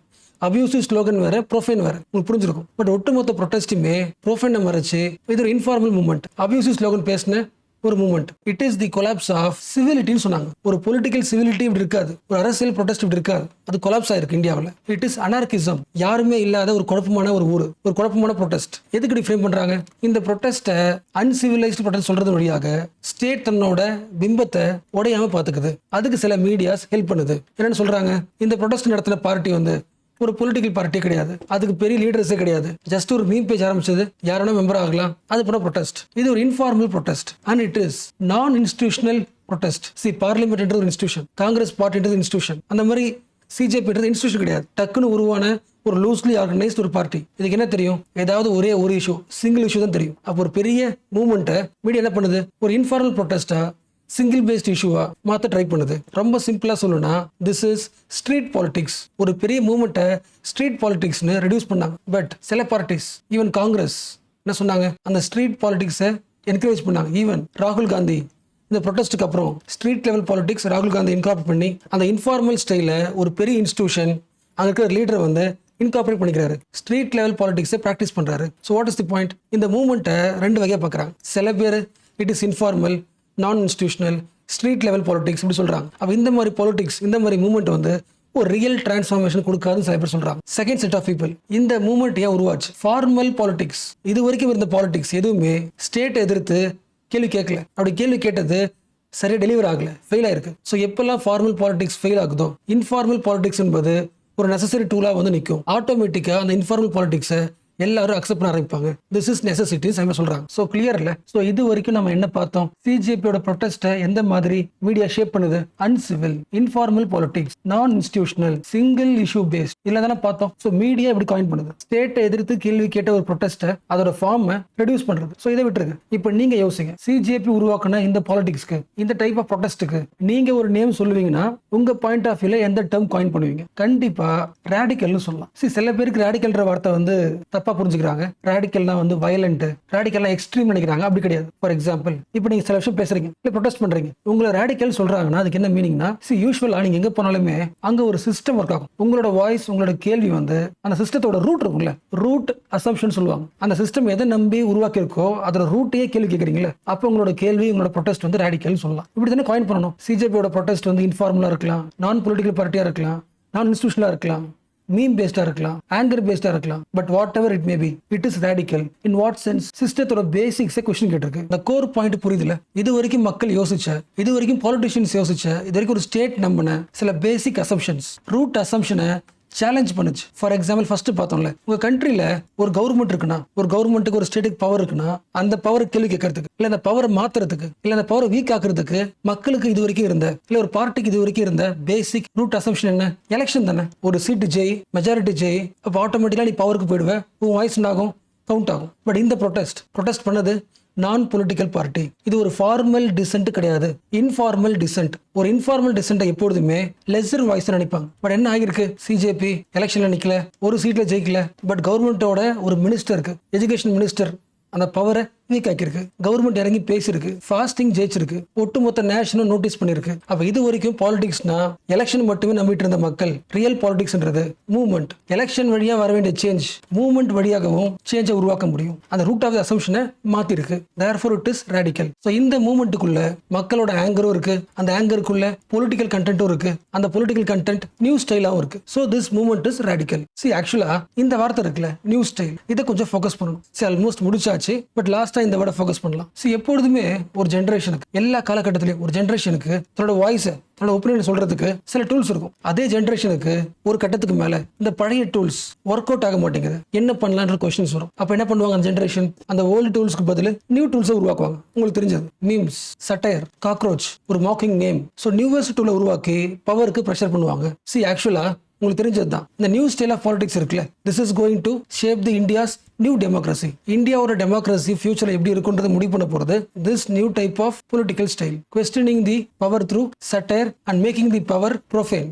அபியூசிவ் ஸ்லோகன் வேற, ப்ரோஃபைன் வேற, உங்களுக்கு புரிஞ்சிருக்கும். பட் ஒட்டுமொத்த ப்ரொட்டஸ்ட்டுமே ப்ரோஃபைனை மறைச்சு இது ஒரு இன்ஃபார்மல் மூவ்மெண்ட். அபியூசிவ் ஸ்லோகன் பேசின ஒரு movement. It is the collapse of சிவிலிட்டின்னு சொன்னாங்க. ஒரு பொலிட்டிக்கல் சிவிலிட்டி இப்படி இருக்காது, ஒரு அரசியல் ப்ரொடெஸ்ட் இப்படி இருக்காது. அது கொலாப்ஸ் ஆயிருக்கு இந்தியாவில். It is anarchism. யாருமே இல்லாத ஒரு குழப்பமான ஒரு ஊர், ஒரு குழப்பமான ப்ரொடெஸ்ட். எதுக்கு ஃப்ரேம் பண்றாங்க? இந்த ப்ரொடெஸ்ட்டை அன்சிவிலைஸ்டு ப்ரொடெஸ்ட் சொல்றது வழியாக ஸ்டேட் தன்னோட பிம்பத்தை உடையாம பாத்துக்குது. அதுக்கு சில மீடியாஸ் ஹெல்ப் பண்ணுது. என்னன்னு சொல்றாங்க, இந்த ப்ரொடெஸ்ட் நடத்தின பார்ட்டி வந்து ஒரு பொலிட்டிக்கல் பார்ட்டி கிடையாது, அதுக்கு பெரிய லீடர்ஸே கிடையாது, ஜஸ்ட் ஒரு மீம் பேஜ் ஆரம்பிச்சது, யாரும் மெம்பர் ஆகலாம், அது போல ப்ரொடெஸ்ட். இது ஒரு informal protest and it is நான் இன்ஸ்டிடியூஷனல் ப்ரொடெஸ்ட். பார்லிமெண்ட் ஒரு இன்ஸ்டிடியூஷன், காங்கிரஸ் பார்ட்டி இன்ஸ்டிடியூஷன், அந்த மாதிரி சிஜேபி இன்ஸ்டிடியூஷன் கிடையாது. டக்குன்னு உருவான ஒரு லூஸ்லி ஆர்கனைஸ்ட் ஒரு பார்ட்டி. இதுக்கு என்ன தெரியும்? ஏதாவது ஒரே ஒரு இஷ்யூ, சிங்கிள் இஷ்யூ தான் தெரியும். அப்போ ஒரு பெரிய மூவ்மெண்ட்டை மீடியா என்ன பண்ணுது, ஒரு இன்ஃபார்மல் ப்ரொடெஸ்டா சிங்கிள் பேஸ்ட் இஷ்யூவா மாத்த ட்ரை பண்ணுது. ரொம்ப சிம்பிளா சொல்லணும்னா திஸ் இஸ் ஸ்ட்ரீட் பாலிடிக்ஸ். ஒரு பெரிய மூவ்மெண்ட்டை ஸ்ட்ரீட் பாலிடிக்ஸ்னு ரெடியூஸ் பண்ணாங்க. பட் சில பார்ட்டிஸ், ஈவன் காங்கிரஸ் என்ன சொன்னாங்க, அந்த ஸ்ட்ரீட் பாலிடிக்ஸை என்கரேஜ் பண்ணாங்க. ஈவன் ராகுல் காந்தி இந்த ப்ரொடெஸ்ட்டுக்கு அப்புறம் ஸ்ட்ரீட் லெவல் பாலிடிக்ஸ் ராகுல் காந்தி இன்கார்பரேட் பண்ணி அந்த இன்ஃபார்மல் ஸ்டைல ஒரு பெரிய இன்ஸ்டிடியூஷன், அங்க இருக்கிற லீடரை வந்து இன்கார்பரேட் பண்ணிக்கிறாரு. ஸ்ட்ரீட் லெவல் பாலிடிக்ஸை ப்ராக்டிஸ் பண்றாரு. So what is the point? இந்த மூவ்மெண்ட்டை ரெண்டு வகையா பார்க்குறாங்க. சில பேர் இட் இஸ் இன்ஃபார்மல், நான் இன்ஸ்டிடியூஷனல், ஸ்ட்ரீட் லெவல் பாலிடிக்ஸ் இப்படி சொல்றாங்க. அப்ப இந்த மாதிரி பாலிடிக்ஸ், இந்த மாதிரி மூவ்மெண்ட் வந்து ஒரு ரியல் டிரான்ஸ்ஃபார்மேஷன் கொடுக்காதுன்னு சில பேர் சொல்றாங்க. செகண்ட் செட் ஆஃப் பீப்புள், இந்த மூவ்மெண்ட் ஏன் உருவாச்சு? Formal politics. இது வரைக்கும் இருந்த பாலிடிக்ஸ் எதுவுமே ஸ்டேட் எதிர்த்து கேள்வி கேட்கல. அப்படி கேள்வி கேட்டது சரியா டெலிவர் ஆகல, ஃபெயில் ஆயிருக்கு. ஸோ எப்பெல்லாம் ஃபார்மல் பாலிடிக்ஸ் ஃபெயில் ஆகுதோ, இன்ஃபார்மல் பாலிடிக்ஸ் என்பது ஒரு நெசசரி டூலா வந்து நிற்கும். ஆட்டோமேட்டிக்கா அந்த இன்ஃபார்மல் பாலிடிக்ஸை எல்லாரும் அக்செப்ட் பண்ண ஆரம்பிப்பாங்க. திஸ் இஸ் நெசசிட்டிஸ் அவங்க சொல்றாங்க. ஸோ கிளியர் இல்ல. ஸோ இது வரைக்கும் நம்ம என்ன பார்த்தோம்? சிஜேபியோட ப்ரொடெஸ்ட்டை எந்த மாதிரி மீடியா ஷேப் பண்ணுது? அன்சிவில், இன்ஃபார்மல் பாலிடிக்ஸ், நான் இன்ஸ்டிடியூஷனல், சிங்கிள் இஷ்யூ பேஸ்ட் இல்ல தானே பார்த்தோம். ஸோ மீடியா எப்படி காயின் பண்ணுது? ஸ்டேட்டை எதிர்த்து கேள்வி கேட்ட ஒரு ப்ரொடெஸ்ட்டை அதோட ஃபார்மை ரெடியூஸ் பண்றது. ஸோ இதை விட்டுருங்க. இப்போ நீங்க யோசிங்க, சிஜேபி உருவாக்குன இந்த பாலிடிக்ஸ்க்கு, இந்த டைப் ஆஃப் ப்ரொடெஸ்ட்டுக்கு நீங்க ஒரு நேம் சொல்லுவீங்கன்னா உங்க பாயிண்ட் ஆஃப் வியூல எந்த டேர்ம் காயின் பண்ணுவீங்க? கண்டிப்பா ரேடிக்கல்னு சொல்லலாம். சில பேருக்கு ரேடிக்கல்ன்ற வார்த்தை வந்து தப்பா புரிஞ்சுக்கிறாங்க. ரேடிக்கல்னா வந்து வயலண்ட், ரேடிக்கல்னா எக்ஸ்ட்ரீம் நினைக்கிறாங்க. அப்படி கிடையாது. ஃபார் எக்ஸாம்பிள், இப்போ நீங்க சில விஷயம் பேசுறீங்க, இல்ல ப்ரொடெஸ்ட் பண்றீங்க, உங்களை ரேடிக்கல் சொல்றாங்கன்னா அதுக்கு என்ன மீனிங்னா, யூஸ்வலா நீங்க எங்க போனாலுமே அங்க ஒரு சிஸ்டம் ஒர்க் ஆகும். உங்களோட வாய்ஸ், உங்களோட கேள்வி வந்து அந்த சிஸ்டத்தோட ரூட் இருக்கும்ல, ரூட் அசம்ப்ஷன் சொல்லுவாங்க. அந்த சிஸ்டம் எதை நம்பி உருவாக்கி இருக்கோ அதோட ரூட்டையே கேள்வி கேட்கறீங்களா, அப்போ உங்களோட கேள்வி, உங்களோட ப்ரொடெஸ்ட் வந்து ரேடிக்கல் சொல்லலாம். இப்படி தானே காயின் பண்ணணும். சிஜேபியோட ப்ரொடெஸ்ட் வந்து இன்ஃபார்மலா இருக்கலாம், நான் பொலிட்டிக்கல் பார்ட்டியா இருக்கலாம், நான் இன்ஸ்டிடியூஷனலா இருக்கலாம், மீம் பேஸ்டா இருக்கலாம், ஆங்கர் பேஸ்டா இருக்கலாம். But whatever it may be, it is radical. In what sense? சிஸ்டத்தோட பேசிக்ஸே கொஸ்டின் கேட்டிருக்கு. இந்த கோர் பாயிண்ட் புரியுதுல? இது வரைக்கும் மக்கள் யோசிச்ச, இது வரைக்கும் பாலிட்டிஷியன்ஸ் யோசிச்ச, இது வரைக்கும் ஒரு ஸ்டேட் நம்பின சில பேசிக் அசம்ப்ஷன்ஸ், ரூட் அசம்ப்ஷனை சேலஞ்ச் பண்ணுச்சு. ஃபார் எக்ஸாம்பிள், ஃபர்ஸ்ட் பார்த்தோம்ல, உங்க கண்ட்ரில ஒரு கவர்மெண்ட் இருக்குன்னா, ஒரு கவர்மெண்ட்டுக்கு ஒரு ஸ்டேட்டுக்கு பவர் இருக்குன்னா, அந்த பவர் கேள்வி கேட்கறதுக்கு, இல்ல அந்த பவரை மாத்துறதுக்கு, இல்ல அந்த பவரை வீக் ஆக்குறதுக்கு மக்களுக்கு இது வரைக்கும் இருந்த, இல்ல ஒரு பார்ட்டிக்கு இது வரைக்கும் இருந்த பேசிக் ரூட் அசம்ப்ஷன் என்ன? எலெக்ஷன் தானே. ஒரு சீட்டு ஜெய், மெஜாரிட்டி ஜெய், அப்போ ஆட்டோமேட்டிக்கா நீ பவருக்கு போயிடுவ, உன் வாய்ஸ் ஆகும், கவுண்ட் ஆகும். பட் இந்த ப்ரொடெஸ்ட் பண்ணது நான் பொலிட்டிக்கல் பார்ட்டி. இது ஒரு ஃபார்மல் டிசென்ட் கிடையாது, இன்ஃபார்மல் டிசென்ட். ஒரு இன்ஃபார்மல் டிசென்ட்டை எப்பொழுதுமே லெஸர் வாய்ஸ் நினைப்பாங்க. பட் என்ன ஆகிருக்கு? சிஜேபி எலெக்ஷன்ல நிக்கல, ஒரு சீட்ல ஜெயிக்கல. பட் கவர்மெண்டோட ஒரு மினிஸ்டருக்கு, எஜுகேஷன் மினிஸ்டர், அந்த பவரை வீக் ஆக்கிருக்கு. கவர்மெண்ட் இறங்கி பேசிருக்கு, ஃபாஸ்டிங் ஜெயிச்சிருக்கு, ஒட்டுமொத்த நேஷனும் நோட்டீஸ் பண்ணிருக்கு. அப்ப இது வரைக்கும் பாலிடிக்ஸ்னா எலெக்ஷன் மட்டுமே நம்பிட்டு இருந்த மக்கள், ரியல் பாலிடிக்ஸ்ன்றது மூவ்மெண்ட். எலெக்ஷன் வழியா வர வேண்டிய சேஞ்ச் மூவ்மெண்ட் வழியாகவும் சேஞ்சை உருவாக்க முடியும். அந்த ரூட் ஆஃப் தி அசம்ப்ஷனை மாத்தி இருக்கு. Therefore it is radical. So இந்த மூவ்மெண்ட்டுக்குள்ள மக்களோட ஆங்கரும் இருக்கு, அந்த ஆங்கருக்குள்ள பொலிட்டிக்கல் கண்டென்ட்டும் இருக்கு, அந்த பொலிட்டிக்கல் கண்டென்ட் நியூ ஸ்டைலாவும் இருக்கு. So this movement is radical. ஆக்சுவலா இந்த வார்த்தை இருக்குல்ல, நியூ ஸ்டைல், இதை கொஞ்சம் ஃபோக்கஸ் பண்ணணும். ஆல்மோஸ்ட் முடிச்சாச்சு. பட் லாஸ்ட் இந்த விட ஃபோக்கஸ் பண்ணலாம். எப்பொழுதுமே ஒரு ஜெனரேஷனுக்கு, எல்லா காலகட்டத்திலையும் ஒரு ஜெனரேஷனுக்கு தன்னோட வாய்ஸை, தன்னோட ஒப்பீனியன் சொல்றதுக்கு சில டூல்ஸ் இருக்கும். அதே ஜெனரேஷனுக்கு ஒரு கட்டத்துக்கு மேல இந்த பழைய டூல்ஸ் ஒர்க் அவுட் ஆக மாட்டேங்குது. என்ன பண்ணலான்ற கொஸ்டின்ஸ் வரும். அப்ப என்ன பண்ணுவாங்க அந்த ஜெனரேஷன்? அந்த ஓல்டு டூல்ஸ்க்கு பதில் நியூ டூல்ஸை உருவாக்குவாங்க. உங்களுக்கு தெரிஞ்சது மீம்ஸ், சட்டையர், காக்ரோச், ஒரு மாக்கிங் நேம். ஸோ நியூவஸ்ட் டூலை உருவாக்கி பவருக்கு ப்ரெஷர் பண்ணுவாங்க. ஆக்சுவலா உங்களுக்கு தெரிஞ்சது தான் இந்த நியூ ஸ்டைல் ஆஃப் பாலிடிக்ஸ் இருக்குல்ல, this is going to shape the India's new democracy. இந்தியாவோட டெமோக்ரஸி ஃபியூச்சர்ல எப்படி இருக்குன்றது முடிவு பண்ண போறது this new type of political style, questioning the power through satire and making the power profane.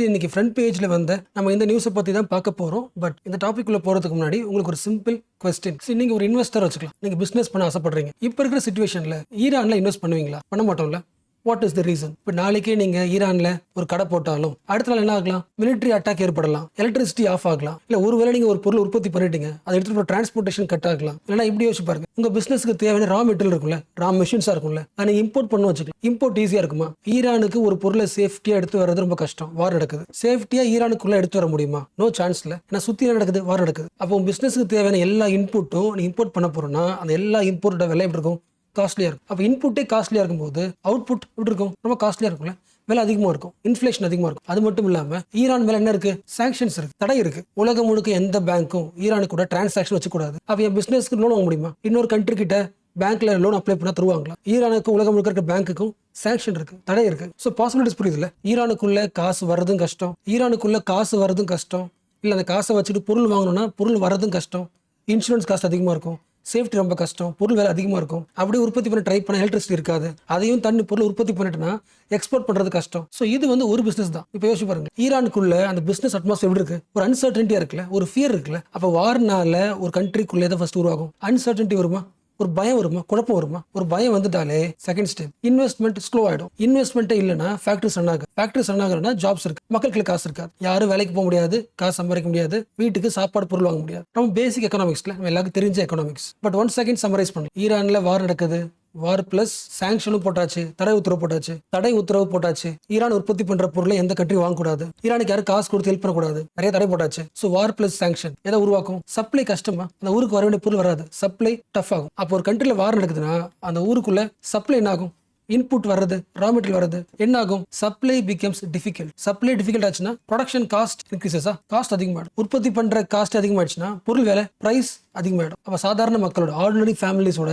இன்னைக்கு ஃப்ரண்ட் பேஜ்ல வந்து நம்ம இந்த நியூஸை பத்தி தான் பார்க்க போறோம். பட் இந்த டாபிக் உள்ள போறதுக்கு முன்னாடி உங்களுக்கு ஒரு சிம்பிள் கொஸ்டின். நீங்க ஒரு இன்வெஸ்டர் வச்சுக்கலாம், நீங்க பிசினஸ் பண்ண ஆசைப்படுறீங்க. இப்ப இருக்கிற சிச்சுவேஷன்ல ஈரான்ல இன்வெஸ்ட் பண்ணுவீங்களா? பண்ண மாட்டோம்ல. What is the reason? இப்போ நாளைக்கே நீங்க ஈரான்ல ஒரு கடை போட்டாலும் அடுத்த நாள் என்ன ஆகலாம்? மிலிட்டரி அட்டாக் ஏற்படலாம், எலக்ட்ரிசிட்டி ஆஃப் ஆகலாம், இல்ல ஒருவேளை நீங்க ஒரு பொருள் உற்பத்தி பண்ணிட்டீங்க, அதை எடுத்துட்டு போய் டிரான்ஸ்போர்ட்டேஷன் கட் ஆகலாம். இல்லைன்னா இப்படி யோசிச்சு பாருங்க, உங்க பிசினஸ்க்கு தேவையான ரா மெட்டீரியல் இருக்கும்ல, ரா மெஷின்ஸா இருக்கும்ல, அதை நீங்க இம்போர்ட் பண்ண வச்சுக்கலாம். இம்போர்ட் ஈஸியா இருக்குமா? ஈரானுக்கு ஒரு பொருளை சேஃப்டியா எடுத்து வர்றது ரொம்ப கஷ்டம். வார் நடக்குது. சேஃப்டியா ஈரானுக்குள்ள எடுத்து வர முடியுமா? நோ சான்ஸ்ல. ஏன்னா சுத்தி என்ன நடக்குது? வார் நடக்குது. அப்போ உங்க பிசினஸ்க்கு தேவையான எல்லா இன்புட்டும் நீ இம்போர்ட் பண்ண போறோம்னா அந்த எல்லா இம்போர்ட்டோட விலை எப்படி இருக்கும்? காஸ்ட்லியா இருக்கும். அப்போ இன்புட்டே காஸ்ட்லியா இருக்கும்போது அவுட்புட் எப்படி இருக்கும்? ரொம்ப காஸ்ட்லியா இருக்கும்ல, விலை அதிகமா இருக்கும், இன்ஃபிளேஷன் அதிகமா இருக்கும். அது மட்டும் இல்லாம ஈரான் மேல என்ன இருக்கு? சாங்ஷன்ஸ் இருக்கு, தடை இருக்கு. உலகம் முழுக்க எந்த பேங்க்கும் ஈரானுக்கு கூட டிரான்சாக்ஷன் வச்சுக்கூடாது. அப்ப என் பிசினஸ்க்கு லோன் வாங்க முடியுமா? இன்னொரு கண்ட்ரி கிட்ட பேங்க்ல லோன் அப்ளை பண்ணா தருவாங்களா? ஈரானுக்கு உலகம் முழுக்க இருக்க பேங்க்குக்கும் சாங்ஷன் இருக்கு, தடை இருக்கு. So possibilities புரியுதுல்ல? ஈரானுக்குள்ள காசு வர்றதும் கஷ்டம், ஈரானுக்குள்ள காசு வர்றதும் கஷ்டம், இல்ல அந்த காசை வச்சுட்டு பொருள் வாங்கணும்னா பொருள் வர்றதும் கஷ்டம், இன்சூரன்ஸ் காஸ்ட் அதிகமா இருக்கும், சேஃப்டி ரொம்ப கஷ்டம், பொருள் வேலை அதிகமாக இருக்கும். அப்படியே உற்பத்தி பண்ண ட்ரை பண்ண எலக்ட்ரிசிட்டி இருக்காது, அதையும் தண்ணி பொருள் உற்பத்தி பண்ணிட்டுனா எக்ஸ்போர்ட் பண்றது கஷ்டம். ஸோ இது வந்து ஒரு பிசினஸ் தான். இப்போ யோசிச்சு பாருங்க, ஈரானுக்குள்ள அந்த பிசினஸ் அட்மாஸ்பியர் எப்படி இருக்கு? ஒரு அன்சர்டனிட்டியா இருக்குல்ல, ஒரு ஃபியர் இருக்குல்ல. அப்போ வார்னால ஒரு கண்ட்ரிக்குள்ள எதை ஃபர்ஸ்ட் உருவாகும்? அன்சர்டனிட்டி வருமா? ஒரு பயம் வருமா? குழப்பம் வருமா? ஒரு பயம் வந்துட்டாலே செகண்ட் ஸ்டெப் இன்வெஸ்ட்மெண்ட் ஸ்லோ ஆயிடும். இன்வெஸ்ட்மெண்ட்டே இல்லைன்னா ஃபேக்டரிஸ் ரன் ஆகும். ஃபேக்டரிஸ் ரன் ஆகுறதுனா ஜாப்ஸ் இருக்கு, மக்களுக்கு காசு இருக்காது, யாரும் வேலைக்கு போக முடியாது, காசு சம்பாதிக்க முடியாது, வீட்டுக்கு சாப்பாடு பொருள் வாங்க முடியாது. ரொம்ப பேசிக் எக்கனாமிக்ஸ்ல நம்ம எல்லாருக்கும் தெரிஞ்ச எக்கனாமிக்ஸ். பட் 1 செகண்ட் சம்மரைஸ் பண்ணு. ஈரான்ல வார் நடக்குது, வார் பிளஸ் சாங்ஷனும் போட்டாச்சு, தடை உத்தரவு போட்டாச்சு. ஈரான் உற்பத்தி பண்ற பொருளை எந்த கண்ட்ரி வாங்கக்கூடாது, ஈரானுக்கு யாரும் காசு கொடுத்து ஹெல்ப் பண்ணக்கூடாது, நிறைய தடை போட்டாச்சு. ஸோ வார் பிளஸ் சாங்ஷன் எதை உருவாக்கும்? சப்ளை கஷ்டமா? அந்த ஊருக்கு வர வேண்டிய பொருள் வராது, சப்ளை டஃப் ஆகும். அப்போ ஒரு கண்ட்ரில வார் நடக்குதுன்னா அந்த ஊருக்குள்ள சப்ளை என்ன ஆகும்? இன்புட் வர்றது, ரா மெட்டீரியல் வர்றது, என்ன ஆகும்? Supply becomes difficult. Supply difficult ஆச்சுன்னா ப்ரொடக்ஷன் காஸ்ட் இன்க்ரீசஸா, காஸ்ட் அதிகமாகிடும். உற்பத்தி பண்ற காஸ்ட் அதிகமாயிடுச்சுன்னா பொருள் விலை பிரைஸ் அதிகமாகிடும். அப்ப சாதாரண மக்களோட, ஆர்டினரி ஃபேமிலிஸோட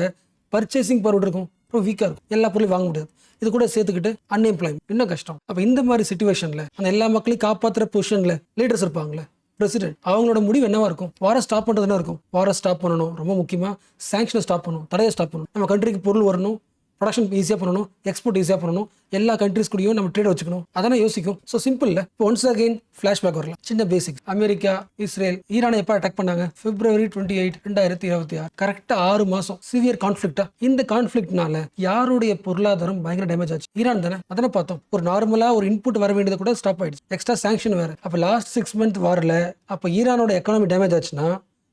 பர்ச்சேசிங் பவர் இருக்கும் ரொம்ப வீக்கா இருக்கும். எல்லா பொருளையும் வாங்க முடியாது. இது கூட சேர்த்துக்கிட்டு அன்எம்ப்ளாய்மெண்ட் இன்னும் கஷ்டம். அப்ப இந்த மாதிரி சிச்சுவேஷன்ல அந்த எல்லா மக்களையும் காப்பாற்றுற பொசிஷன்ல லீடர்ஸ் இருப்பாங்களே, பிரசிடென்ட், அவங்களோட முடிவு என்னவா இருக்கும்? வார ஸ்டாப் பண்றது என்ன இருக்கும்? வார ஸ்டாப் பண்ணணும், ரொம்ப முக்கியமா சாங்ஷனை ஸ்டாப் பண்ணணும், தடையை ஸ்டாப் பண்ணணும். நம்ம கண்ட்ரிக்கு பொருள் வரணும், ப்ரொடக்ஷன் ஈஸியாக பண்ணணும், எக்ஸ்போர்ட் ஈஸியாக பண்ணணும், எல்லா கண்ட்ரிஸ் கூடயும் நம்ம ட்ரேட் வச்சுக்கணும். அதானே யோசிக்கும். So simple. இப்போ ஒன்ஸ் அகைன் ஃபிளாஷ்பேக் வரலாம். சின்ன பேசிக். அமெரிக்கா, இஸ்ரேல், ஈரானை எப்போ அட்டாக் பண்ணாங்க? February 28, 2026. கரெக்டாக 6 மாசம் சிவியர் கான்ஃபிளிக்டா. இந்த கான்ஃபிளிக்ட்னால யாருடைய பொருளாதாரம் பயங்கர டேமேஜ் ஆச்சு? ஈரான் தானே. அதனை பார்த்தோம். ஒரு நார்மலா ஒரு இன்புட் வர வேண்டியது கூட ஸ்டாப் ஆயிடுச்சு. எக்ஸ்ட்ரா சாங்ஷன் வேற. அப்போ லாஸ்ட் 6 month வரல. அப்போ ஈரானோட எக்கனாமி டேமேஜ் ஆச்சுன்னா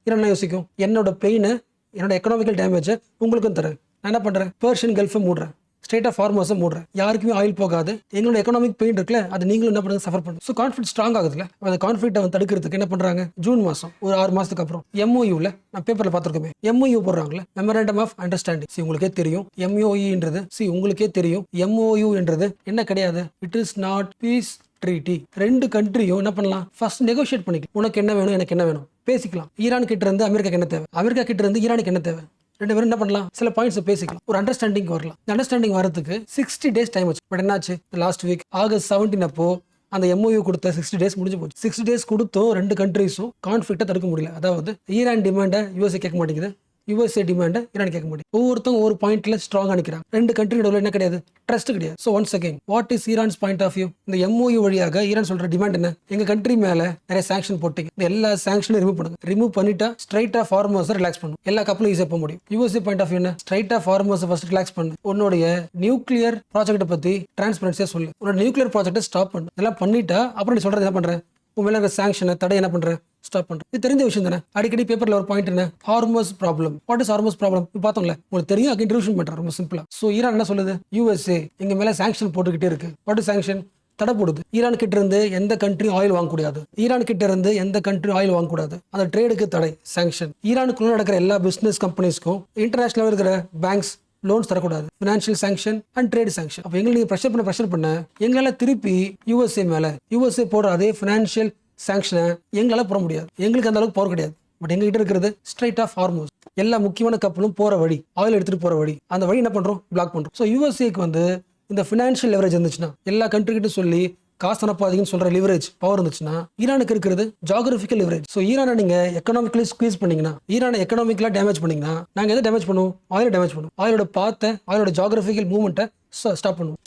ஈரான் யோசிக்கும், என்னோட பெயினை, என்னோட எக்கனாமிக்கல் டேமேஜை உங்களுக்கும் தரேன். நான் என்ன பண்றேன்? பெர்ஷியன் கல்ஃபை மூடுறேன், ஸ்டேட் ஆஃப் ஃபார்மர்ஸை மூடுறேன், யாருக்குமே ஆயில் போகாது, எங்களோட எக்கனாமிக் பெயின் இருக்குல்ல, அது நீங்களும் என்ன பண்ணுங்க, சஃபர் பண்ணுங்க. ஸோ கான்ஃபிளிக்ட் ஸ்ட்ராங் ஆகுதுல. அந்த கான்ஃபிளிக்ட்டை தடுக்கிறதுக்கு என்ன பண்றாங்க? ஜூன் மாசம் ஒரு 6 மாசத்துக்கு அப்புறம் MOUல நான் பேப்பர்ல பார்த்துருக்கோமே, MOU போடுறாங்களே, மெமரண்டம் ஆஃப் அண்டர்ஸ்டாண்டிங். உங்களுக்கே தெரியும் MOUன்றது, உங்களுக்கே தெரியும் MOU என்றது என்ன கிடையாது. It is not piece treaty. 2 கண்ட்ரியும் என்ன பண்ணலாம்? ஃபர்ஸ்ட் நெகோஷியேட் பண்ணிக்கலாம். உனக்கு என்ன வேணும், எனக்கு என்ன வேணும் பேசிக்கலாம். ஈரான் கிட்ட இருந்து அமெரிக்கா என்ன தேவை, அமெரிக்கா கிட்ட இருந்து ஈரானுக்கு என்ன தேவை, 2 பேரும் என்ன பண்ணலாம்? சில பாயிண்ட்ஸ் பேசிக்கலாம், ஒரு அண்டர்ஸ்டாண்டிங் வரலாம். இந்த அண்டர்ஸ்டாண்டிங் வரதுக்கு 60 days டைம் வச்சு. பட் என்னாச்சு? லாஸ்ட் வீக் August 17 அப்போ அந்த MOU கொடுத்த 60 days முடிஞ்சு போச்சு. 60 days கொடுத்தோம் 2 கண்ட்ரிஸும் கான்ஃபிளிக்ட்டை தடுக்க முடியல. அதாவது ஈரான் டிமாண்டை USA கேட்க மாட்டேங்குது, USA டிமாண்டை ஈரான் கேட்க முடியும். ஒவ்வொருத்தவங்க ஒரு பாயிண்ட்ல ஸ்ட்ராங்கா நிற்கிறாங்க. 2 கண்ட்ரி நடுவில் என்ன கிடையாது? ட்ரஸ்ட் கிடையாது. So once again, what is Iran's point of view? இந்த MOU வழியாக ஈரான் சொல்ற டிமாண்ட் என்ன? எங்க கண்ட்ரி மேல நிறைய சாங்ஷன் போட்டீங்க, இந்த எல்லா சாங்ஷனும் ரிமூவ் பண்ணுங்க. ரிமூவ் பண்ணிட்டா ஸ்ட்ரைட்டா ஃபார்மர்ஸ் ரிலாக்ஸ் பண்ணும், எல்லா கப்பலும் ஈஸியாக போக முடியும். USA பாயிண்ட் ஆஃப் வியூ என்ன? ஸ்ட்ரைட்டா ஃபார்மர்ஸ் ஃபர்ஸ்ட் ரிலாக்ஸ் பண்ணு, உன்னுடைய நியூக்ளியர் ப்ராஜெக்ட்டை பத்தி டிரான்ஸ்பரன்சியா சொல்லு, உன்னோட நியூக்ளியர் ப்ராஜெக்ட்டை ஸ்டாப் பண்ணு. இதெல்லாம் பண்ணிட்டா அப்புறம் நீ சொல்றது என்ன பண்றேன்? உன் மேல சாங்ஷனை தடை என்ன பண்றேன்? ஸ்டாப் பண்றேன். இது தெரிஞ்ச விஷயம் தானே. அடிக்கடி பேப்பர்ல ஒரு பாயிண்ட் என்ன? Hormuz problem. What is Hormuz problem? பார்த்தோம்ல, உங்களுக்கு தெரியும். அங்கே இன்ட்ரோடியூஷன் பண்றேன் ரொம்ப சிம்பிளா. ஸோ ஈரான் என்ன சொல்லுது? USA எங்க மேல சாங்ஷன் போட்டுக்கிட்டே இருக்கு. What is sanction? தடை போடுது. ஈரான் கிட்ட இருந்து எந்த கண்ட்ரியும் ஆயில் வாங்கக்கூடாது, ஈரான் கிட்ட இருந்து எந்த கண்ட்ரியும் ஆயில் வாங்கக்கூடாது, அந்த ட்ரேடுக்கு தடை, சாங்ஷன். ஈரானுக்குள்ள நடக்கிற எல்லா பிசினஸ் கம்பெனிஸ்க்கும் இன்டர்நேஷனல் இருக்கிற பேங்க்ஸ் லோன்ஸ் தரக்கூடாது, financial sanction and trade sanction. அப்போ எங்களை நீங்க ப்ரெஷர் பண்ண எங்களால திருப்பி USA மேல USA போடுற அதே ஃபினான்ஷியல் சாங்ஷனை எங்களால போட முடியாது. எங்களுக்கு அந்த அளவுக்கு பவர் கிடையாது. பட் எங்ககிட்ட இருக்கிறது ஸ்ட்ரைட் ஆஃப் ஹார்மோஸ். எல்லா முக்கியமான கப்பலும் போற வழி, ஆயில் எடுத்துட்டு போற வழி, அந்த வழி என்ன பண்றோம்? பிளாக் பண்றோம். ஸோ USAக்கு இந்த ஃபினான்ஷியல் லெவரேஜ் இருந்துச்சுன்னா, எல்லா கண்ட்ரி கிட்ட சொல்லி காசு அனுப்பாதீங்கன்னு சொல்ற லிவரேஜ் பவர் இருந்துச்சுன்னா, ஈரானுக்கு இருக்கிறது ஜியோகிராபிக்கல் லிவரேஜ். ஸோ ஈரானை நீங்க எக்கனாமிக்கலி ஸ்குவீஸ் பண்ணீங்கன்னா, ஈரானை எக்கனாமிக்கலா டேமேஜ் பண்ணீங்கன்னா, நாங்க எதை டேமேஜ் பண்ணுவோம்? ஆயில டேமேஜ் பண்ணுவோம். ஆயிலோட பாத்தை, ஆயிலோட ஜியோகிராபிக்கல் மூவ்மெண்ட்டை ஸ்டாப் பண்ணுவோம்.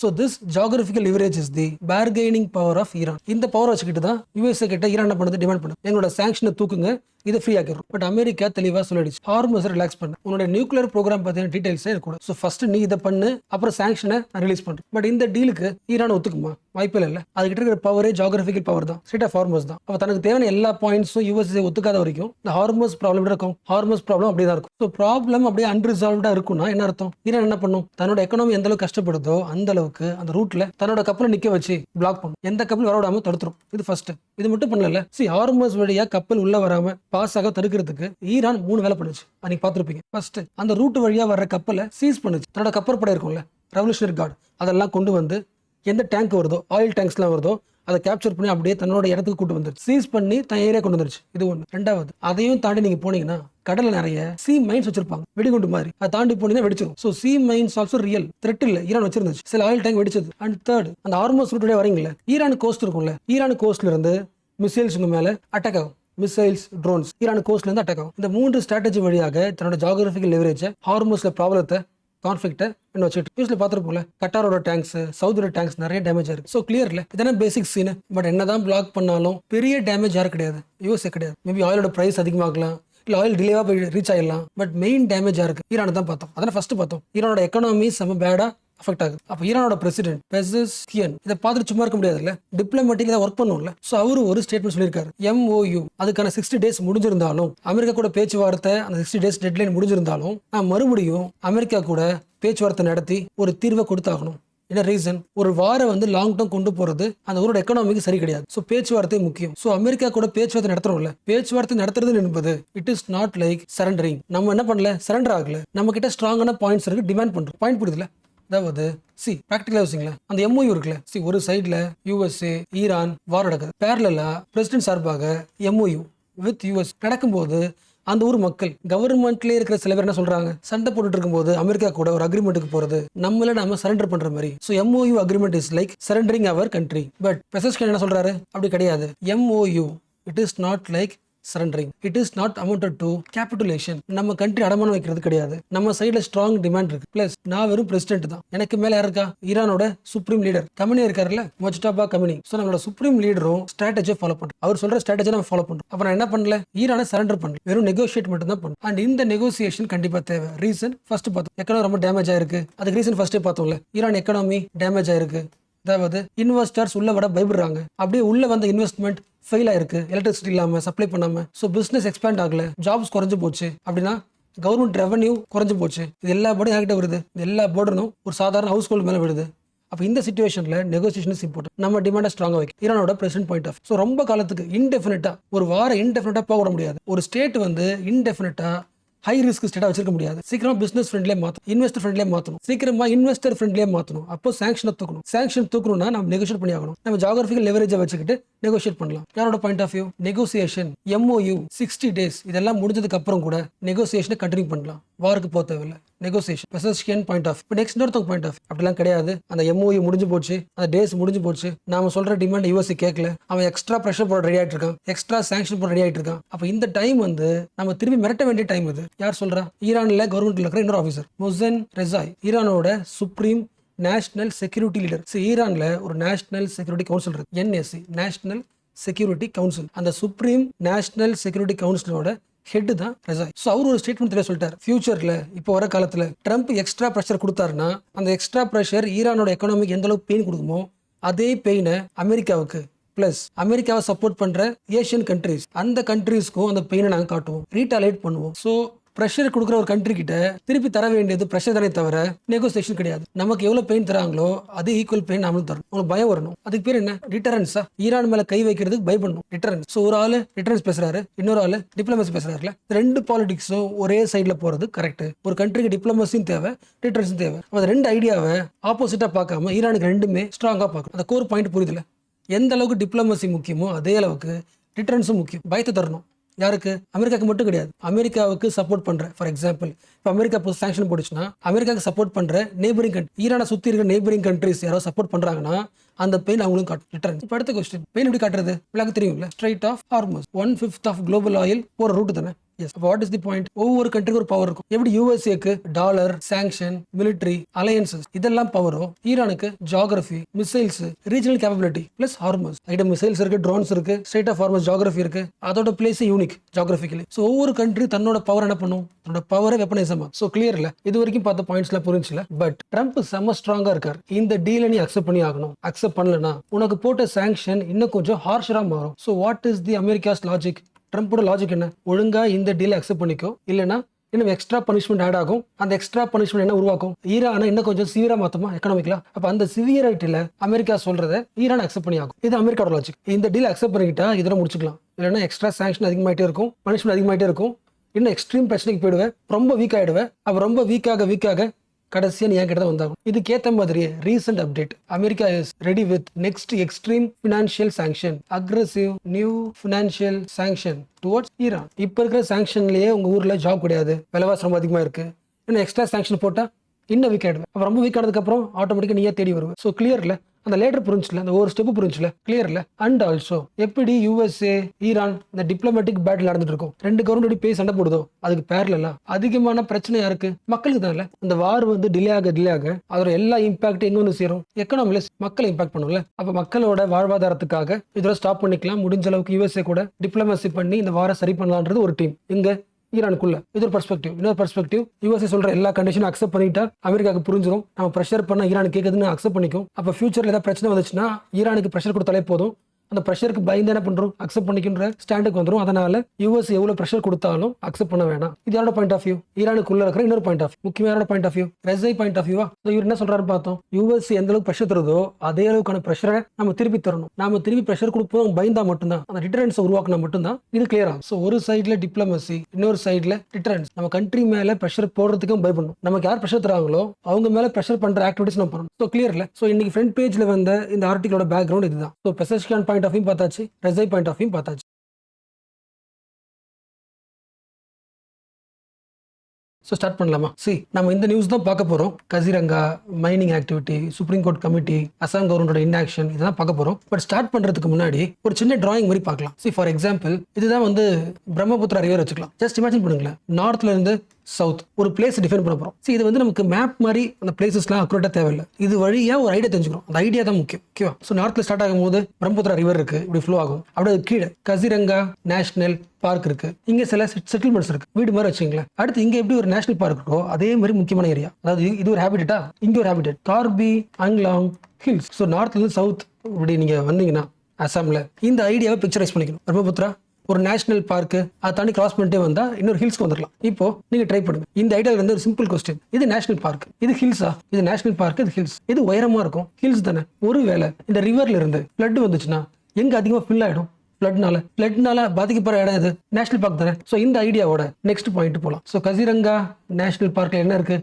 So this geographical leverage is the bargaining power of Iran. இந்த பவர் வச்சுக்கிட்டு தான் USA கிட்ட ஈரான் என்ன பண்ணுது? டிமாண்ட் பண்ணுது, எங்களோட சாங்ஷனை தூக்குங்க, இதை ஃப்ரீ ஆக்கிடும். பட் அமெரிக்கா தெளிவா சொல்லிடுச்சு, ஹார்மோஸ் ரிலாக்ஸ் பண்ணு, உன்னோட நியூக்ளியர் ப்ரோக்ராம் பத்தின டீடைல்ஸே இருக்கக்கூடாது. ஸோ ஃபர்ஸ்ட் நீ இதை பண்ணு, அப்புறம் சாங்ஷனை ரிலீஸ் பண்றேன். பட் இந்த டீலுக்கு ஈரான் ஒத்துக்குமா? வாய்ப்பே இல்லை. அதுக்கிட்ட இருக்கிற பவரே ஜியோகிராபிக்கல் பவர் தான், ஸ்ட்ரைட் ஆஃப் ஹார்மோஸ் தான். அப்போ தனக்கு தேவையான எல்லா பாயிண்ட்ஸும் USA ஒத்துக்காத வரைக்கும் இந்த ஹார்மோஸ் ப்ராப்ளம் இருக்கும். ஹார்மோஸ் ப்ராப்ளம் அப்படியே தான் இருக்கும். ஸோ ப்ராப்ளம் அப்படியே அன்ரிசால்வ்டா இருக்கும்னா என்ன அர்த்தம்? ஈரான் என்ன பண்ணும்? தன்னோட எக்கனாமி எந்த அளவுக்கு கஷ்டப்படுதோ அந்த அளவுக்கு அந்த ரூட்ல தன்னோட கப்பலை நிக்க வச்சு பிளாக் பண்ணும், எந்த கப்பல் வரவிடாம தடுத்துரும். இது ஃபர்ஸ்ட். இது மட்டும் பண்ணல, ஹார்மோஸ் வழியா கப்பல் உள்ள வராம பாஸ் ஆக தடுக்கிறதுக்கு ஈரான் 3 வேலை பண்ணுச்சு. அன்னைக்கு பார்த்துருப்பீங்க. ஃபர்ஸ்ட், அந்த ரூட் வழியா வர்ற கப்பலை சீஸ் பண்ணுச்சு. தன்னோட கப்பற்படை இருக்கும்ல, ரெவல்யூஷனரி கார்டு, அதெல்லாம் கொண்டு வந்து எந்த டேங்க் வருதோ, ஆயில் டேங்க்ஸ்லாம் வருதோ, அதை கேப்சர் பண்ணி அப்படியே தன்னோட இடத்துக்கு கூட்டு வந்துருச்சு. சீஸ் பண்ணி தன் ஏரியா கொண்டு வந்துருச்சு. இது ஒன்று. ரெண்டாவது, அதையும் தாண்டி நீங்க போனீங்கன்னா கடல்ல நிறைய சி மைன்ஸ் வச்சிருப்பாங்க, வெடிகுண்டு மாதிரி. அதை தாண்டி போனீங்கன்னா வெடிச்சிடும். So sea mines also real threat இல்ல, ஈரான் வச்சிருந்துச்சு. சில ஆயில் டேங்க் வெடிச்சது. அண்ட் தேர்ட், அந்த ஹார்மோஸ் ரூட் வழியா வரீங்களா, ஈரான் கோஸ்ட் இருக்கும்ல, ஈரான் கோஸ்ட்ல இருந்து மிசைல்ஸ் உங்க மேல அட்டாக் ஆகும். மிசைல்ஸ், ட்ரோன்ஸ் ஈரான் கோஸ்ட்ல இருந்து அட்டாக் ஆகும். இந்த 3 ஸ்ட்ராட்டஜி வழியாக தன்னோட ஜியோகிராபிக்கல் லெவரேஜ், ஹார்மோஸ்ல ப்ராப்ளத்தை, கான்ஃபிளிக்ட்டை வச்சுட்டு நியூஸ்ல பார்த்துருப்போம்ல, கட்டாரோட டேங்க்ஸ், சவுதியோட டேங்க்ஸ் நிறைய டேமேஜ் ஆயிருக்கு. ஸோ கிளியர்ல இதெல்லாம் பேசிக் சீன். பட் என்னதான் பிளாக் பண்ணாலும் பெரிய டேமேஜ் யாரும் கிடையாது, USA கிடையாது. மேபி ஆயிலோட பிரைஸ் அதிகமாகலாம், இல்ல ஆயில் டிலேவா போய் ரீச் ஆயிடலாம். பட் மெயின் டேமேஜ் யாருக்கு? ஈரான் தான் பார்த்தோம். அதான் ஃபர்ஸ்ட் பார்த்தோம். ஈரானோட எக்கனாமி செம்ம பேடா அஃபெக்ட் ஆகுது. அப்போ ஈரானோட பிரசிடென்ட் பெசஸ்கியன் இதை பார்த்துட்டு சும்மா இருக்க முடியாதுல்ல, டிப்ளமேட்டிக் தான் ஒர்க் பண்ணும்ல. ஸோ அவரு ஒரு ஸ்டேட்மெண்ட் சொல்லியிருக்காரு, MOU அதுக்கான 60 days முடிஞ்சிருந்தாலும், அமெரிக்கா கூட பேச்சுவார்த்தை அந்த 60 days டெட்லைன் முடிஞ்சிருந்தாலும், நான் மறுபடியும் அமெரிக்கா கூட பேச்சுவார்த்தை நடத்தி ஒரு தீர்வை கொடுத்தாகணும். என்ன ரீசன்? ஒரு வாரம் லாங் டேர்ம் கொண்டு போறது அந்த ஊரோட எக்கனாமிக்கு சரி கிடையாது. ஸோ பேச்சுவார்த்தை முக்கியம். ஸோ அமெரிக்கா கூட பேச்சுவார்த்தை நடத்துறோம்ல, பேச்சுவார்த்தை நடத்துறது என்பது it is not like surrendering. நம்ம என்ன பண்ணல, சரண்டர் ஆகல, நம்ம கிட்ட ஸ்ட்ராங்கான பாயிண்ட்ஸ் இருக்கு, டிமாண்ட் பண்றோம். பாயிண்ட் புரியுதுல? அதாவது ப்ராக்டிகலா யோசிங்களேன். அந்த எம்ஓயு இருக்குல்ல, ஒரு சைடுல யூஎஸ்ஏ ஈரான் வார் நடக்குது, பேரலா பிரசிடென்ட் சார்பாக எம்ஓயு வித் யூஎஸ் நடக்கும்போது அந்த ஊர் மக்கள் கவர்மெண்ட்லயே இருக்கிற சில பேர் என்ன சொல்றாங்க, சண்டை போட்டுட்டு இருக்கும்போது அமெரிக்கா கூட ஒரு அக்ரிமெண்ட்டுக்கு போறது நம்ம சரண்டர் பண்ற மாதிரி. So MoU agreement is like surrendering our country. But Pezeshkian என்ன சொல்றாரு, அப்படி கிடையாது. MoU it is not like surrendering, it is not amounted to capitulation. நம்ம கண்ட்ரி அடமானம் வைக்கிறது கிடையாது. நம்ம சைடுல ஸ்ட்ராங் டிமாண்ட் இருக்கு. பிளஸ் நான் வெறும் பிரசிடென்ட் தான், எனக்கு மேல யார் இருக்கா, ஈரானோட சுப்ரீம் லீடர் கமினி இருக்காருல்ல, மொஜ்டபா கமினி. ஸோ நம்மளோட சுப்ரீம் லீடரும் ஸ்ட்ராட்டஜியை ஃபாலோ பண்றோம். அவர் சொல்ற ஸ்ட்ராட்டஜி நம்ம ஃபாலோ பண்றோம். அப்ப நான் என்ன பண்ணல, ஈரானை சரண்டர் பண்ணல, வெறும் நெகோசியேட் மட்டும் தான் பண்ணும். அண்ட் இந்த நெகோசியேஷன் கண்டிப்பா தேவை. ரீசன் ஃபர்ஸ்ட் பார்த்தோம், எக்கனாமி ரொம்ப டேமேஜ் ஆயிருக்கு. அதுக்கு ரீசன் ஃபர்ஸ்டே பார்த்தோம்ல, ஈரான் எக்கனாமி டேமேஜ் ஆயிருக்கு. அதாவது இன்வெஸ்டர்ஸ் உள்ள விட பயப்படுறாங்க. அப்படியே உள்ள வந்த இன்வெஸ்ட்மெண்ட் ஃபெயில் ஆயிருக்கு, எலக்ட்ரிசிட்டி இல்லாம சப்ளை பண்ணாம. ஸோ பிசினஸ் எக்ஸ்பேண்ட் ஆகல, ஜாப்ஸ் குறைஞ்சு போச்சு. அப்படின்னா கவர்மெண்ட் ரெவன்யூ குறைஞ்சு போச்சு. இது எல்லா போர்டும் யார்கிட்ட வருது, எல்லா போர்டனும் ஒரு சாதாரண ஹவுஸ் ஹோல்டு மேல விடுது. அப்போ இந்த சிச்சுவேஷன்ல நெகோசியேஷன் இஸ் இம்பார்ட்டன்ட். நம்ம டிமாண்டை ஸ்ட்ராங்கா வைக்கும் ஈரானோட பிரசிடென்ட் பாயிண்ட் ஆஃப். ஸோ ரொம்ப காலத்துக்கு இன்டெஃபினட்டா ஒரு வாரம் இன்டெஃபினட்டா போக விட முடியாது. ஒரு ஸ்டேட் வந்து இன்டெஃபினட்டா ஹை ரிஸ்க் ஸ்டேட்டா வச்சிருக்க முடியாது. சீக்கிரமா பிசினஸ் ஃப்ரெண்ட்லியே மாத்தணும், இன்வெஸ்டர் ஃப்ரெண்ட்லியே மாத்தணும், சீக்கிரமா இன்வெஸ்டர் ஃப்ரெண்ட்லியே மாத்தணும். அப்போ சாங்ஷனை தூக்கணும். சாங்ஷன் தூக்கணும்னா நம்ம நெகோஷியேட் பண்ணி ஆகணும். நம்ம ஜியோகிராபிக்கல் லெவரேஜை வச்சுக்கிட்டு நெகோஷியேட் பண்ணலாம். யாரோட point of view, negotiation MOU 60 days இதெல்லாம் முடிஞ்சதுக்கு அப்புறம் கூட நெகோசியேஷனை கண்டினியூ பண்ணலாம். வாருக்கு போக தேவையில்லை. Negotiation Pezeshkian point of. இப்போ நெக்ஸ்ட் இன்னொருத்தவங்க பாயிண்ட் ஆஃப் அப்படிலாம் கிடையாது. அந்த எம்ஓயு முடிஞ்சு போச்சு, அந்த டேஸ் முடிஞ்சு போச்சு, நாம சொல்ற டிமாண்ட் யூஎஸ்ஏ கேட்கல, அவன் எக்ஸ்ட்ரா ப்ரெஷர் போட ரெடி ஆயிட்டு இருக்கான், எக்ஸ்ட்ரா சாங்ஷன் போட ரெடி ஆயிட்டு இருக்கான். அப்போ இந்த டைம் வந்து நம்ம திரும்பி மிரட்ட வேண்டிய டைம் இது. யார் சொல்றா, ஈரான்ல கவர்மெண்ட்ல இருக்கிற இன்னொரு ஆஃபீஸர் மொசன் ரெசாய், ஈரானோட சுப்ரீம் நேஷனல் செக்யூரிட்டி லீடர். ஈரான்ல ஒரு நேஷனல் செக்யூரிட்டி கவுன்சில் இருக்கு, என்எஸ்சி, நேஷனல் செக்யூரிட்டி கவுன்சில். அந்த சுப்ரீம் நேஷனல் செக்யூரிட்டி கவுன்சிலோட ஹெட் தான் ரெசாய். ஸோ அவர் ஒரு ஸ்டேட்மெண்ட் தெரிய சொல்லிட்டார், ஃபியூச்சர்ல இப்போ வர காலத்துல ட்ரம்ப் எக்ஸ்ட்ரா ப்ரெஷர் கொடுத்தாருன்னா அந்த எக்ஸ்ட்ரா ப்ரெஷர் ஈரானோட எக்கனாமிக் எந்த அளவுக்கு பெயின் கொடுக்குமோ அதே பெயினை அமெரிக்காவுக்கு பிளஸ் அமெரிக்காவை சப்போர்ட் பண்ற ஏஷியன் கண்ட்ரிஸ், அந்த கண்ட்ரீஸ்க்கும் அந்த பெயினை நாங்கள் காட்டுவோம், ரீடாலேட் பண்ணுவோம். ஸோ ப்ரெஷர் கொடுக்குற ஒரு கண்ட்ரி கிட்ட திருப்பி தர வேண்டியது ப்ரெஷர் தானே தவிர நெகோசியேஷன் கிடையாது. நமக்கு எவ்வளவு பெயின் தராங்களோ அதே ஈக்குவல் பெயின் நம்மளும் தரணும். உங்களுக்கு பயம் வரணும். அதுக்கு பேர் என்ன, டிட்டரன்ஸா. ஈரான் மேல கை வைக்கிறதுக்கு பயப்படணும், டிட்டரன்ஸ். ஸோ ஒரு ஆளு டிட்டரன்ஸ் பேசுறாரு, இன்னொரு ஆளு டிப்ளமசி பேசுறாருல, ரெண்டு பாலிடிக்ஸும் ஒரே சைட்ல போறது கரெக்ட். ஒரு கண்ட்ரிக்கு டிப்ளமசியும் தேவை, டிட்டரன்ஸும் தேவை. அந்த ரெண்டு ஐடியாவை ஆப்போசிட்டா பார்க்காம ஈரானுக்கு ரெண்டுமே ஸ்ட்ராங்கா பார்க்கணும். அந்த கோர் பாயிண்ட் புரியுதுல, எந்த அளவுக்கு டிப்ளமசி முக்கியமோ அதே அளவுக்கு டிட்டரன்ஸும் முக்கியம். பயத்தை தரணும். யாருக்கு, அமெரிக்காவுக்கு மட்டும் கிடையாது, அமெரிக்காவுக்கு சப்போர்ட் பண்ற. ஃபார் எக்ஸாம்பிள் இப்போ அமெரிக்கா சாங்ஷன் போட்டுச்சுன்னா அமெரிக்காவுக்கு சப்போர்ட் பண்ற நெய்பரிங் கண்ட்ரி, ஈரானை சுத்தி இருக்கிற நெய்பரிங் கண்ட்ரிஸ் யாராவது சப்போர்ட் பண்றாங்கன்னா அந்த பெயின் அவங்களும் காட்டும், ரிட்டர்ன். இப்போ அடுத்த கொஸ்டின், பெயின் எப்படி காட்டுறது, விளக்கு தெரியும்ல, strait of Hormuz 1/5 of global oil போற ரூட் தானே. Yes. What is the point, ஒவ்வொரு கண்ட்ரிக்கு ஒரு பவர் இருக்கும். எப்படி யூஎஸ்ஏக்கு டாலர், சாங்ஷன், மிலிட்டரி, அலையன்சஸ் இதெல்லாம் பவரோ, ஈரானுக்கு geography, missiles, regional capability plus Hormuz. Item missiles இருக்கு, ட்ரோன்ஸ் இருக்கு, ஸ்ட்ரைட் ஆஃப் ஹார்மஸ் ஜியோகிராஃபி இருக்கு, அதோட பிளேஸ் யூனிக் ஜியோகிராபிக்கலி. ஸோ ஒவ்வொரு கண்ட்ரி தன்னோட பவர் என்ன பண்ணும், தன்னோட பவரை வெப்பனைசம். ஸோ கிளியர்ல இது வரைக்கும் பார்த்த பாயிண்ட்ஸ்ல புரிஞ்சுல. பட் ட்ரம்ப் செம்ம ஸ்ட்ராங்கா இருக்காரு. இந்த டீலை நீ அக்செப்ட் பண்ணி ஆகணும். அக்செப்ட் பண்ணலனா உனக்கு போட்ட சாங்ஷன் இன்னும் கொஞ்சம் ஹார்ஷரா மாறும். So what is the America's logic, ட்ரம்போட லாஜிக் என்ன, ஒழுங்கா இந்த டீலை அக்செப்ட் பண்ணிக்கோ, இல்லைன்னா இன்னும் எக்ஸ்ட்ரா பனிஷ்மெண்ட் ஆட் ஆகும். அந்த எக்ஸ்ட்ரா பனிஷ்மெண்ட் என்ன உருவாக்கும், ஈரானை இன்னும் கொஞ்சம் சிவியரா மாத்துமா எக்கனாமிக்கலா. அப்ப அந்த சிவியரிட்டியில அமெரிக்கா சொல்றதை ஈரான் அக்செப்ட் பண்ணி ஆகும். இது அமெரிக்காவோட லாஜிக். இந்த டீல் அக்செப்ட் பண்ணிக்கிட்டா இதோட முடிச்சுக்கலாம், இல்லைன்னா எக்ஸ்ட்ரா சாங்ஷன் அதிகமாயிட்டே இருக்கும், பனிஷ்மெண்ட் அதிகமாயிட்டே இருக்கும், இன்னும் எக்ஸ்ட்ரீம் பிரச்சனைக்கு போயிடுவேன், ரொம்ப வீக் ஆயிடுவேன். அப்ப ரொம்ப வீக்காக கடைசியா நீ என்கிட்ட தான் வந்தாகும். இதுக்கேற்ற மாதிரியே recent update, America is ready with next extreme financial sanction, aggressive new financial sanction towards Iran. இப்ப இருக்கிற சாங்ஷன்லயே உங்க ஊர்ல ஜாப் கிடையாது, விலைவாசி ரொம்ப அதிகமா இருக்கு, இன்னும் எக்ஸ்ட்ரா சாங்ஷன் போட்டா இன்னும் வீக் ஆயிடுவேன். அப்ப ரொம்ப வீக் ஆனதுக்கு அப்புறம் ஆட்டோமேட்டிக்கா நீயே தேடி வருவேன். ஸோ கிளியர்ல அந்த லேட்டர் புரிஞ்சுல, அந்த ஒரு ஸ்டெப் புரிஞ்சுல கிளியர்ல. அண்ட் ஆல்சோ எப்படி யூஎஸ்ஏ ஈரான் இந்த டிப்ளமேட்டிக் பேட்டில் நடந்துட்டு இருக்கும், ரெண்டு கவர்மெண்ட் போய் சண்டை போடுதோ அதுக்கு பேரலா அதிகமான பிரச்சனை யாருக்கு, மக்களுக்கு தான். அந்த வார் வந்து டிலே ஆக அதோட எல்லா இம்பாக்ட் எங்க வந்து சேரும், எக்கனாமில மக்களை இம்பாக்ட் பண்ணும்ல. அப்ப மக்களோட வாழ்வாதாரத்துக்காக இதோட ஸ்டாப் பண்ணிக்கலாம், முடிஞ்ச அளவுக்கு யூஎஸ்ஏ கூட டிப்ளமசி பண்ணி இந்த வாரை சரி பண்ணலான்றது ஒரு டீம் இங்க ஈரானுக்குள்ள. இது ஒரு பெர்ஸ்பெக்டிவ். இன்னொரு பெர்ஸ்பெக்டிவ், யூஎஸ்ஏ சொல்ற எல்லா கண்டிஷனும் அக்செப்ட் பண்ணிட்டா அமெரிக்காவுக்கு புரிஞ்சிடும், நம்ம ப்ரெஷர் பண்ண ஈரான் கேட்குதுன்னு அக்செப்ட் பண்ணிக்கும். அப்ப ஃபியூச்சர்ல ஏதாவது பிரச்சனை வந்துச்சுன்னா ஈரானுக்கு ப்ரெஷர் கொடுத்தாலே போதும், அந்த ப்ரெஷருக்கு பயந்து என்ன பண்றோம், அக்செப்ட் பண்ணிக்கின்ற ஸ்டாண்டுக்கு வந்துடும். அதனால யூஎஸ் எவ்வளவு ப்ரெஷர் கொடுத்தாலும் அக்செப்ட் பண்ண வேணாம். இது யாரோட பாயிண்ட் ஆஃப் வியூ? ஈரானுக்குள்ள இருக்கிற இன்னொரு பாயிண்ட் ஆஃப் வியூ. முக்கியமான பாயிண்ட் ஆஃப் வியூ ரெசை பாயிண்ட் ஆஃப் வியூவா. இவர் என்ன சொல்றாரு பார்த்தோம், யூஎஸ் எந்த அளவுக்கு ப்ரெஷர் தருதோ அதே அளவுக்கான ப்ரெஷரை நம்ம திருப்பி தரணும். நாம திருப்பி ப்ரெஷர் கொடுப்போம் பயந்தா மட்டும்தான், அந்த டிட்டரன்ஸ் உருவாக்கினா மட்டும்தான் இது கிளியர் ஆகும். ஸோ ஒரு சைட்ல டிப்ளமசி, இன்னொரு சைட்ல டிட்டரன்ஸ். நம்ம கண்ட்ரி மேல ப்ரெஷர் போடுறதுக்கும் பயப்படணும். நமக்கு யார் ப்ரெஷர் தராங்களோ அவங்க மேல ப்ரெஷர் பண்ற ஆக்டிவிட்டிஸ் நம்ம பண்ணணும். ஸோ கிளியர் இல்ல. ஸோ இன்னைக்கு ஃப்ரண்ட் பேஜ்ல வந்த இந்த ஆர்டிகளோட பேக்ரவுண்ட் இதுதான். So Pezeshkian point of view பார்த்தாச்சு, ரெசை பாயிண்ட் ஆஃப் வியூ பார்த்தாச்சு. ஸோ ஸ்டார்ட் பண்ணலாமா? நம்ம இந்த நியூஸ் தான் பார்க்க போகிறோம். Kaziranga mining activity, supreme court committee, Assam கவர்மெண்டோட இன்ஆக்ஷன், இதெல்லாம் பார்க்க போகிறோம். பட் ஸ்டார்ட் பண்ணுறதுக்கு முன்னாடி ஒரு சின்ன டிராயிங் மாதிரி பார்க்கலாம். ஃபார் எக்ஸாம்பிள் இதுதான் வந்து பிரம்மபுத்திரா ரிவர் வச்சுக்கலாம். ஜஸ்ட் இமேஜின் பண்ணுங்களேன், நார்த்ல இருந்து சவுத் ஒரு பிளேஸ் டிஃபைன் பண்ண போகிறோம். இது வந்து நமக்கு மேப் மாதிரி அந்த பிளேசஸ்லாம் அக்குரேட்டாக தேவையில்லை. இது வழியா ஒரு ஐடியா தெரிஞ்சுக்கிறோம். அந்த ஐடியா தான் முக்கியம். ஓகேவா? ஸோ நார்த்ல ஸ்டார்ட் ஆகும்போது பிரம்மபுத்திரா ரிவர் இருக்கு, இப்படி ஃப்ளோ ஆகும். அப்படியே கீழே கசிரங்கா நேஷனல் பார்க் இருக்கு. இங்க சில செட்டில்மெண்ட்ஸ் இருக்கு, வீடு மாதிரி வச்சுங்களேன். அடுத்து இங்க எப்படி ஒரு நேஷனல் பார்க் இருக்கோ அதே மாதிரி முக்கியமான ஏரியா, அதாவது இது ஒரு ஹேபிட்டா, இங்க ஒரு habitat Karbi Anglong hills. So நார்த்ல இருந்து சவுத் இப்படி நீங்க வந்தீங்கன்னா அசாம்ல இந்த ஐடியாவை பிக்சரைஸ் பண்ணிக்கணும். பிரம்மபுத்திரா ஒரு நேஷனல் பார்க், அதை தாண்டி கிராஸ் பண்ணிட்டே வந்தா இன்னொரு ஹில்ஸ்க்கு வந்துடலாம். இப்போ நீங்க ட்ரை பண்ணுங்க. இந்த ஐடியால இருந்து ஒரு சிம்பிள் கொஸ்டின், இது நேஷனல் பார்க், இது ஹில்ஸா? இது நேஷனல் பார்க், இது ஹில்ஸ். இது உயரமா இருக்கும், ஹில்ஸ் தானே. ஒருவேளை இந்த ரிவர்ல இருந்து ஃப்ளட் வந்துச்சுன்னா எங்க அதிகமா ஃபில் ஆயிடும்? ஃப்ளட்னால பாதிக்கப்படுற இடம் இது நேஷனல் பார்க் தானே. ஸோ இந்த ஐடியாவோட நெக்ஸ்ட் பாயிண்ட் போகலாம். ஸோ கசிரங்கா நேஷனல் பார்க்ல என்ன இருக்கு?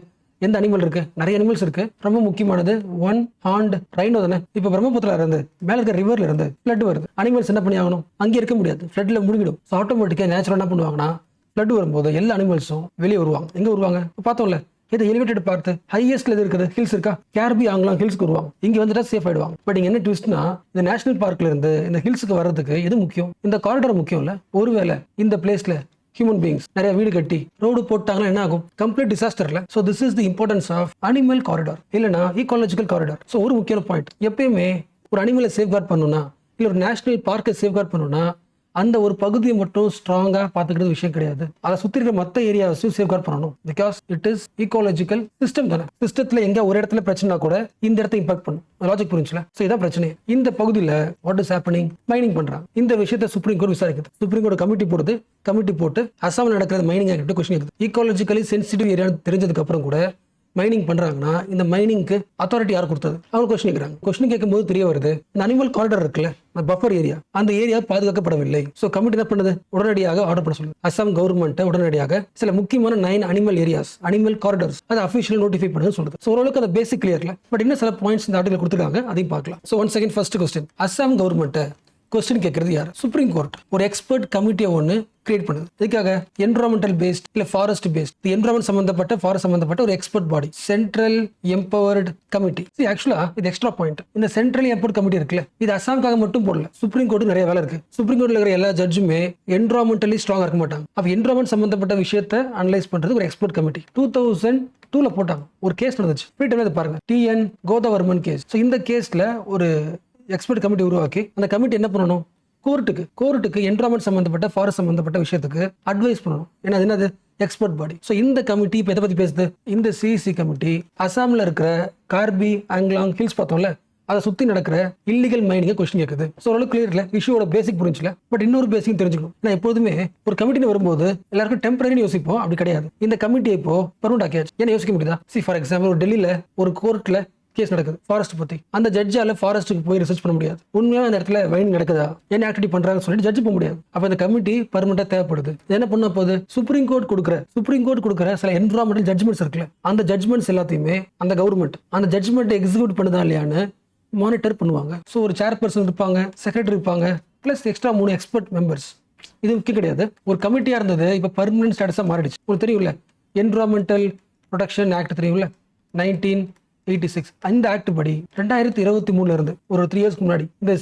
எந்த அனிமல் இருக்கு? நிறைய அனிமல்ஸ் இருக்கு. ரொம்ப முக்கியமானது ஒன் ஹார்ன்ட் ரைனோ தானே. இப்போ பிரம்மபுத்திரா இருந்து மேல இருக்க ரிவர்ல இருந்து ஃப்ளட் வருது. அனிமல்ஸ் என்ன பண்ணி ஆகணும்? அங்கே இருக்க முடியாது, ஃப்ளட்ல முழுகிடும். ஸோ ஆட்டோமேட்டிக்கா நேச்சுரல் என்ன பண்ணுவாங்கன்னா, ஃப்ளட் வரும்போது எல்லா அனிமல்ஸும் வெளியே வருவாங்க. எங்க வருவாங்க? பார்த்தோம்ல, இது எலிவேட்டட் பார்த்து ஹையஸ்ட்ல எது இருக்குது? ஹில்ஸ் இருக்கா? கேர்பி ஆங்லாங் ஹில்ஸ்க்கு வருவாங்க. இங்க வந்துட்டா சேஃப் ஆயிடுவாங்க. பட் இங்க என்ன ட்விஸ்ட்னா, இந்த நேஷனல் பார்க்ல இருந்து இந்த ஹில்ஸ்க்கு வர்றதுக்கு எது முக்கியம்? இந்த காரிடார் முக்கியம் இல்ல. ஒருவேளை இந்த பிளேஸ்ல ஹியூமன் பீயிங்ஸ் நிறைய வீடு கட்டி ரோடு போட்டாங்கன்னா என்ன ஆகும்? கம்ப்ளீட் டிசாஸ்டர்ல. So this is the importance of animal corridor, இல்லைனா ஈகாலஜிக்கல் காரிடார். ஸோ ஒரு முக்கியமான பாயிண்ட், எப்பயுமே ஒரு அனிமலை சேஃப்கார்ட் பண்ணணும்னா, இல்லை ஒரு நேஷனல் பார்க்கை சேஃப்கார்ட் பண்ணணும்னா அந்த ஒரு பகுதியை மட்டும் ஸ்ட்ராங்கா பாத்துக்கிறது விஷயம் கிடையாது. அதை சுத்தி இருக்கிற மற்ற ஏரியாவையும் சேஃப்கார்ட் பண்ணணும். Because it is ecological system தானே. சிஸ்டத்துல எங்க ஒரு இடத்துல பிரச்சனை கூட இந்த இடத்த இம்பாக்ட் பண்ணும். லாஜிக் புரிஞ்சுல? ஸோ இதான் பிரச்சனை. இந்த பகுதியில் வாட் இஸ் ஹேப்பனிங்? மைனிங் பண்றாங்க. இந்த விஷயத்தை சுப்ரீம் கோர்ட் விசாரிக்குது. சுப்ரீம் கோர்ட் கமிட்டி போட்டு அசாமில் நடக்கிற மைனிங் ஆக்டிவிட்டி கொஸ்டின் இருக்குது. ஈகாலஜிக்கலி சென்சிட்டிவ் ஏரியா தெரிஞ்சதுக்கு அப்புறம் கூட மைனிங் பண்றாங்கன்னா இந்த மைனிங்க்கு அத்தாரிட்டி யார் கொடுத்தது? அவங்க கொஸ்டின் கேட்கறாங்க. கொஸ்டின் கேட்கும்போது தெரிய வருது, இந்த அனிமல் காரிடார் இருக்குல்ல, பஃபர் ஏரியா, அந்த ஏரியா பாதுகாக்கப்படவில்லை. ஸோ கமிட்டி என்ன பண்ணுது? உடனடியாக ஆர்டர் பண்ண சொல்லுது. அசாம் கவர்மெண்ட் உடனடியாக சில முக்கியமான 9 அனிமல் ஏரியாஸ், அனிமல் காரிடார்ஸ், அதை அஃபிஷியல் நோட்டிஃபை பண்ண சொல்லுது. ஸோ ஓரளவுக்கு அந்த பேசிக் கிளியர்ல. பட் இன்னும் சில பாயிண்ட்ஸ் இந்த ஆர்டிகல் கொடுத்துருக்காங்க, அதையும் பார்க்கலாம். So one second, first question, Assam government question கேட்கறது யார்? சுப்ரீம் கோர்ட் ஒரு எக்ஸ்பர்ட் கமிட்டியை ஒன்று கிரியேட் பண்ணுது. இதுக்காக என்விரான்மெண்டல் பேஸ்ட் இல்ல ஃபாரஸ்ட் பேஸ்ட், என்விரான்மெண்ட் சம்பந்தப்பட்ட ஃபாரஸ்ட் சம்பந்தப்பட்ட ஒரு எக்ஸ்பர்ட் பாடி, சென்ட்ரல் எம்பவர்டு கமிட்டி. ஆக்சுவலா இது எக்ஸ்ட்ரா பாயிண்ட். இந்த சென்ட்ரல் எம்பவர்ட் கமிட்டி இருக்குல்ல, இது அசாம்காக மட்டும் போடல. சுப்ரீம் கோர்ட்டு நிறைய வேலை இருக்கு. சுப்ரீம் கோர்ட்ல இருக்கிற எல்லா ஜட்ஜுமே என்விரான்மெண்டலி ஸ்ட்ராங்கா இருக்க மாட்டாங்க. அப்ப என்விரான்மெண்ட் சம்பந்தப்பட்ட விஷயத்தை அனலைஸ் பண்றது ஒரு எக்ஸ்பர்ட் கமிட்டி 2002 போட்டாங்க. ஒரு கேஸ் நடந்துச்சு, பாருங்க, TN கோதாவர்மன் கேஸ். இந்த கேஸ்ல ஒரு எக்ஸ்பர்ட் கமிட்டி உருவாக்கி அந்த கமிட்டி என்ன பண்ணணும்? கோர்ட்டுக்கு என்விரான்மெண்ட் சம்பந்தப்பட்ட ஃபாரஸ்ட் சம்பந்தப்பட்ட விஷயத்துக்கு அட்வைஸ் பண்ணணும். ஏன்னா என்னது? எக்ஸ்பர்ட் பாடி. ஸோ இந்த கமிட்டி இப்போ எதை பத்தி பேசுது? இந்த CEC கமிட்டி அசாம்ல இருக்கிற கார்பி ஆங்லாங் ஹில்ஸ் பார்த்தோம்ல, அதை சுத்தி நடக்கிற இல்லீகல் மைனிங்க கொஸ்டின் கேட்குது. ஸோ ஓரளவு கிளியர் இல்ல, இஷ்யூவோட பேசிக் புரிஞ்சுல. பட் இன்னொரு பேசிக் தெரிஞ்சுக்கணும். நான் எப்போதுமே ஒரு கமிட்டின்னு வரும்போது எல்லாருக்கும் டெம்பரரி யோசிப்போம், அப்படி கிடையாது. இந்த கமிட்டி இப்போ பர்மனன்ட் ஆக்கியாச்சு. ஏன்னா யோசிக்க முடியுதா? ஃபார் எக்ஸாம்பிள் ஒரு டெல்லியில ஒரு கோர்ட்ல கேஸ் நடக்குது ஃபாரஸ்ட் பத்தி. அந்த ஜட்ஜால ஃபாரஸ்ட்டுக்கு போய் ரிசர்ச் பண்ண முடியாது. உண்மையா அந்த இடத்துல மைனிங் நடக்குதா, என்ன ஆக்டிவிட்டி பண்றாங்கன்னு சொல்லிட்டு ஜட்ஜ் பண்ண முடியாது. அப்ப இந்த கமிட்டி பர்மனண்டா தேவைப்படுது. என்ன பண்ண போகுது? சுப்ரீம் கோர்ட் கொடுக்குற சில என்விரான்மெண்டல் ஜட்ஜ்மெண்ட்ஸ் இருக்குல்ல, அந்த ஜட்ஜ்மெண்ட்ஸ் எல்லாத்தையுமே அந்த கவர்மெண்ட் அந்த ஜட்ஜ்மெண்ட் எக்ஸிக்யூட் பண்ணுதா இல்லையான்னு மானிட்டர் பண்ணுவாங்க. ஸோ ஒரு சேர்பர்சன் இருப்பாங்க, செக்ரட்டரி இருப்பாங்க, பிளஸ் எக்ஸ்ட்ரா 3 எக்ஸ்பர்ட் மெம்பர்ஸ். இது முக்கியம் கிடையாது. ஒரு கமிட்டியா இருந்தது இப்ப பர்மனன்ட் ஸ்டேட்டஸா மாறிடுச்சு. உங்களுக்கு தெரியும்ல, என்விரான்மெண்டல் ப்ரொடெக்ஷன் ஆக்ட் தெரியும்ல, 1986. அந்த ஆக்ட் படி 2023 இருந்து ஒரு 3 இயர்ஸ்க்கு முன்னாடி இந்த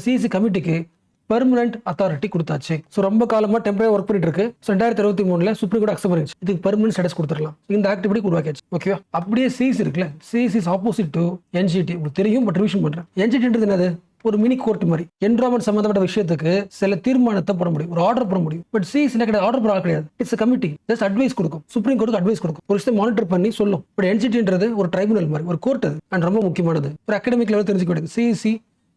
CEC கமிட்டிக்கு பெர்மனன்ட் அத்தாரிட்டி கொடுத்தாச்சு. ஸோ ரொம்ப காலமா டெம்பரரி ஒர்க் பண்ணிட்டு இருக்கு. 2023 சுப்ரீம் கோர்ட் அக்செப்ட் பண்ணிச்சு, இதுக்கு பெர்மனன்ட் ஸ்டேட்டஸ் கொடுத்துடலாம். இந்த ஆக்ட் படி உருவாக்கியாச்சு. ஓகேவா? அப்படியே CEC இருக்குல்ல, CEC is opposite to NGT. உங்களுக்கு தெரியும், பட் ரிவிஷன் பண்றேன். NGTன்றது என்னது? ஒரு மினி கோர்ட் மாதிரி. என்விரான்மெண்ட் சம்பந்தப்பட்ட விஷயத்துக்கு சில தீர்மானத்தை போட முடியும், ஒரு ஆர்டர் போட முடியும். பட் CEC கிடையாது, ஆர்டர் போட கிடையாது. இட்ஸ் கமிட்டி, ஜஸ்ட் அட்வைஸ் கொடுக்கும். சுப்ரீம் கோர்ட்டுக்கு அட்வைஸ் கொடுக்கும், ஒரு விஷயத்தை மானிட்டர் பண்ணி சொல்லும். பட் NGTன்றது ஒரு ட்ரைபுனல் மாதிரி, ஒரு கோர்ட் அது. அண்ட் ரொம்ப முக்கியமானது, ஒரு அகாடமிக் லெவல் தெரிஞ்சுக்க வேண்டியது. CEC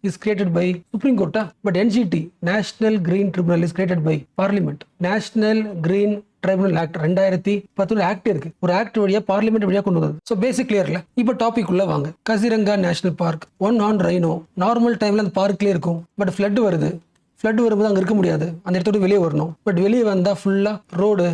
is created by supreme கோர்ட்டா? But NGT national green tribunal is created by parliament. National green tribunal act 2010 act இருக்கு. ஒரு ஆக்ட் வழியா பார்லிமெண்ட் வழியா கொண்டு வந்தது. ஸோ பேசிக் கிளியர்ல. இப்போ டாபிக் உள்ள வாங்க. Kaziranga national park one horn rhino. Normal டைம்ல அந்த பார்க்லேயே இருக்கும். பட் ஃப்ளட் வருது. ஃப்ளட் வரும்போது அங்கே இருக்க முடியாது. அந்த இடத்தோட வெளியே வரணும். பட் வெளியே வந்தால் ஃபுல்லாக ரோடு,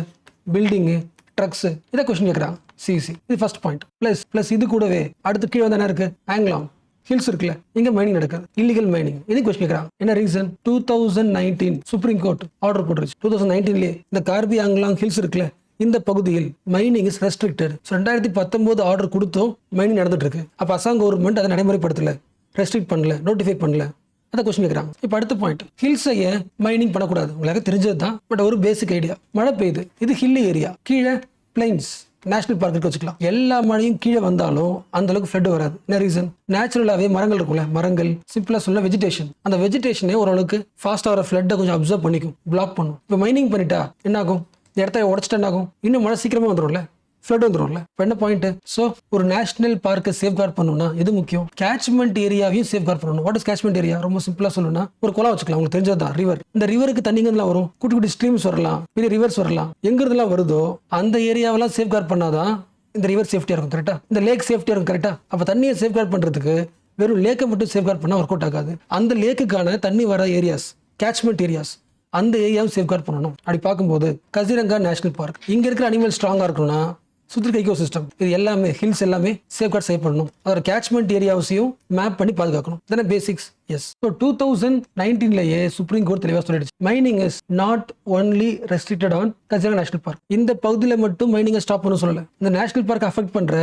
பில்டிங்கு, ட்ரக்ஸ், இதை கொஸ்டின் கேட்குறாங்க. சிசி இது ஃபர்ஸ்ட் பாயிண்ட். ப்ளஸ் இது கூடவே அடுத்து கீழே வந்து என்ன இருக்கு? ஆங்லாங் ஹில்ஸ் இருக்குல்ல, இங்க மைனிங் நடக்குது. Illegal mining. இது கொஸ்டின் கேட்குறாங்க. என்ன ரீசன்? 2019 சுப்ரீம் கோர்ட் ஆர்டர் போட்டுருச்சு. 2019 இந்த கார்பி ஆங்லாங் ஹில்ஸ் இருக்குல்ல, இந்த பகுதியில் மைனிங் இஸ் ரெஸ்ட்ரிக்டட். 2019 ஆர்டர் கொடுத்தும் மைனிங் நடந்துட்டு இருக்கு. அப்ப அசாம் கவர்மெண்ட் அதை நடைமுறைப்படுத்தல, ரெஸ்ட்ரிக்ட் பண்ணல, நோட்டிஃபை பண்ணல. அதை கொஸ்டின் கேட்குறாங்க. இப்போ அடுத்த பாயிண்ட், ஹில்ஸை ஏன் மைனிங் பண்ணக்கூடாது? உங்களுக்கு தெரிஞ்சது தான். பட் ஒரு பேசிக் ஐடியா. மழை பெய்யுது, இது ஹில்லி ஏரியா, கீழே பிளைன்ஸ், நேஷனல் பார்க்கு வச்சுக்கலாம். எல்லா மழையும் கீழே வந்தாலும் அந்த அளவுக்கு ஃப்ளட் வராது. என்ன ரீசன்? நேச்சுரலாவே மரங்கள் இருக்கும்ல, மரங்கள் சிம்பிளா சொல்ல வெஜிடேஷன். அந்த வெஜிடேஷனே ஓரளவுக்கு ஃபாஸ்டா வர ஃப்ளட்டை கொஞ்சம் அப்சர்வ் பண்ணிக்கும், பிளாக் பண்ணும். இப்போ மைனிங் பண்ணிட்டா என்ன ஆகும்? இந்த இடத்த உடச்சிட்டு என்ன ஆகும்? இன்னும் மழை சீக்கிரமா வந்துடும்ல, ஃப்ளட் வந்துடும்ல. இப்போ என்ன பாயிண்ட்? ஸோ ஒரு நேஷனல் பார்க்கை சேஃப்கார்ட் பண்ணணும்னா இது முக்கியம். கேட்ச்மெண்ட் ஏரியாவையும் சேஃப்கார்ட் பண்ணணும். What is catchment area? ரொம்ப சிம்பிளா சொல்லணும்னா ஒரு குளம் வச்சுக்கலாம். உங்களுக்கு தெரிஞ்சதுதான் ரிவர். இந்த ரிவருக்கு தண்ணிங்கெல்லாம் வரும், குட்டி குட்டி ஸ்ட்ரீம்ஸ் வரலாம், பெரிய ரிவர்ஸ் வரலாம். எங்கிறதுலாம் வருதோ அந்த ஏரியாவெல்லாம் சேஃப்கார்ட் பண்ணாதான் இந்த ரிவர் சேஃப்டியா இருக்கும். கரெக்டா? இந்த லேக் சேஃப்டியா இருக்கும். கரெக்டா? அப்ப தண்ணியை சேஃப்கார்ட் பண்றதுக்கு வெறும் லேக்கை மட்டும் சேஃப்கார்ட் பண்ணா ஒர்க் அவுட் ஆகாது. அந்த லேக்குக்கான தண்ணி வர ஏரியாஸ், கேட்ச்மெண்ட் ஏரியாஸ், அந்த ஏரியாவும் சேஃப்கார்ட் பண்ணணும். அப்படி பார்க்கும்போது கசிரங்கா நேஷனல் பார்க், இங்க இருக்கிற அனிமல் ஸ்ட்ராங்கா இருக்கணும்னா சுத்தி இருக்க ஈகோ சிஸ்டம், இது எல்லாமே ஹில்ஸ் எல்லாமே சேஃப்கார்ட் செய்யப்படணும். அதோட கேட்ச்மெண்ட் ஏரியாவையும் மேப் பண்ணி பாதுகாக்கணும். தானே basics. Yes. So 2019 supreme court தெளிவாக சொல்லிடுச்சு, mining is not only restricted on Kaziranga national park. இந்த பகுதியில் மட்டும் மைனிங்கை ஸ்டாப் பண்ண சொல்லல. இந்த நேஷனல் பார்க் அஃபெக்ட் பண்ற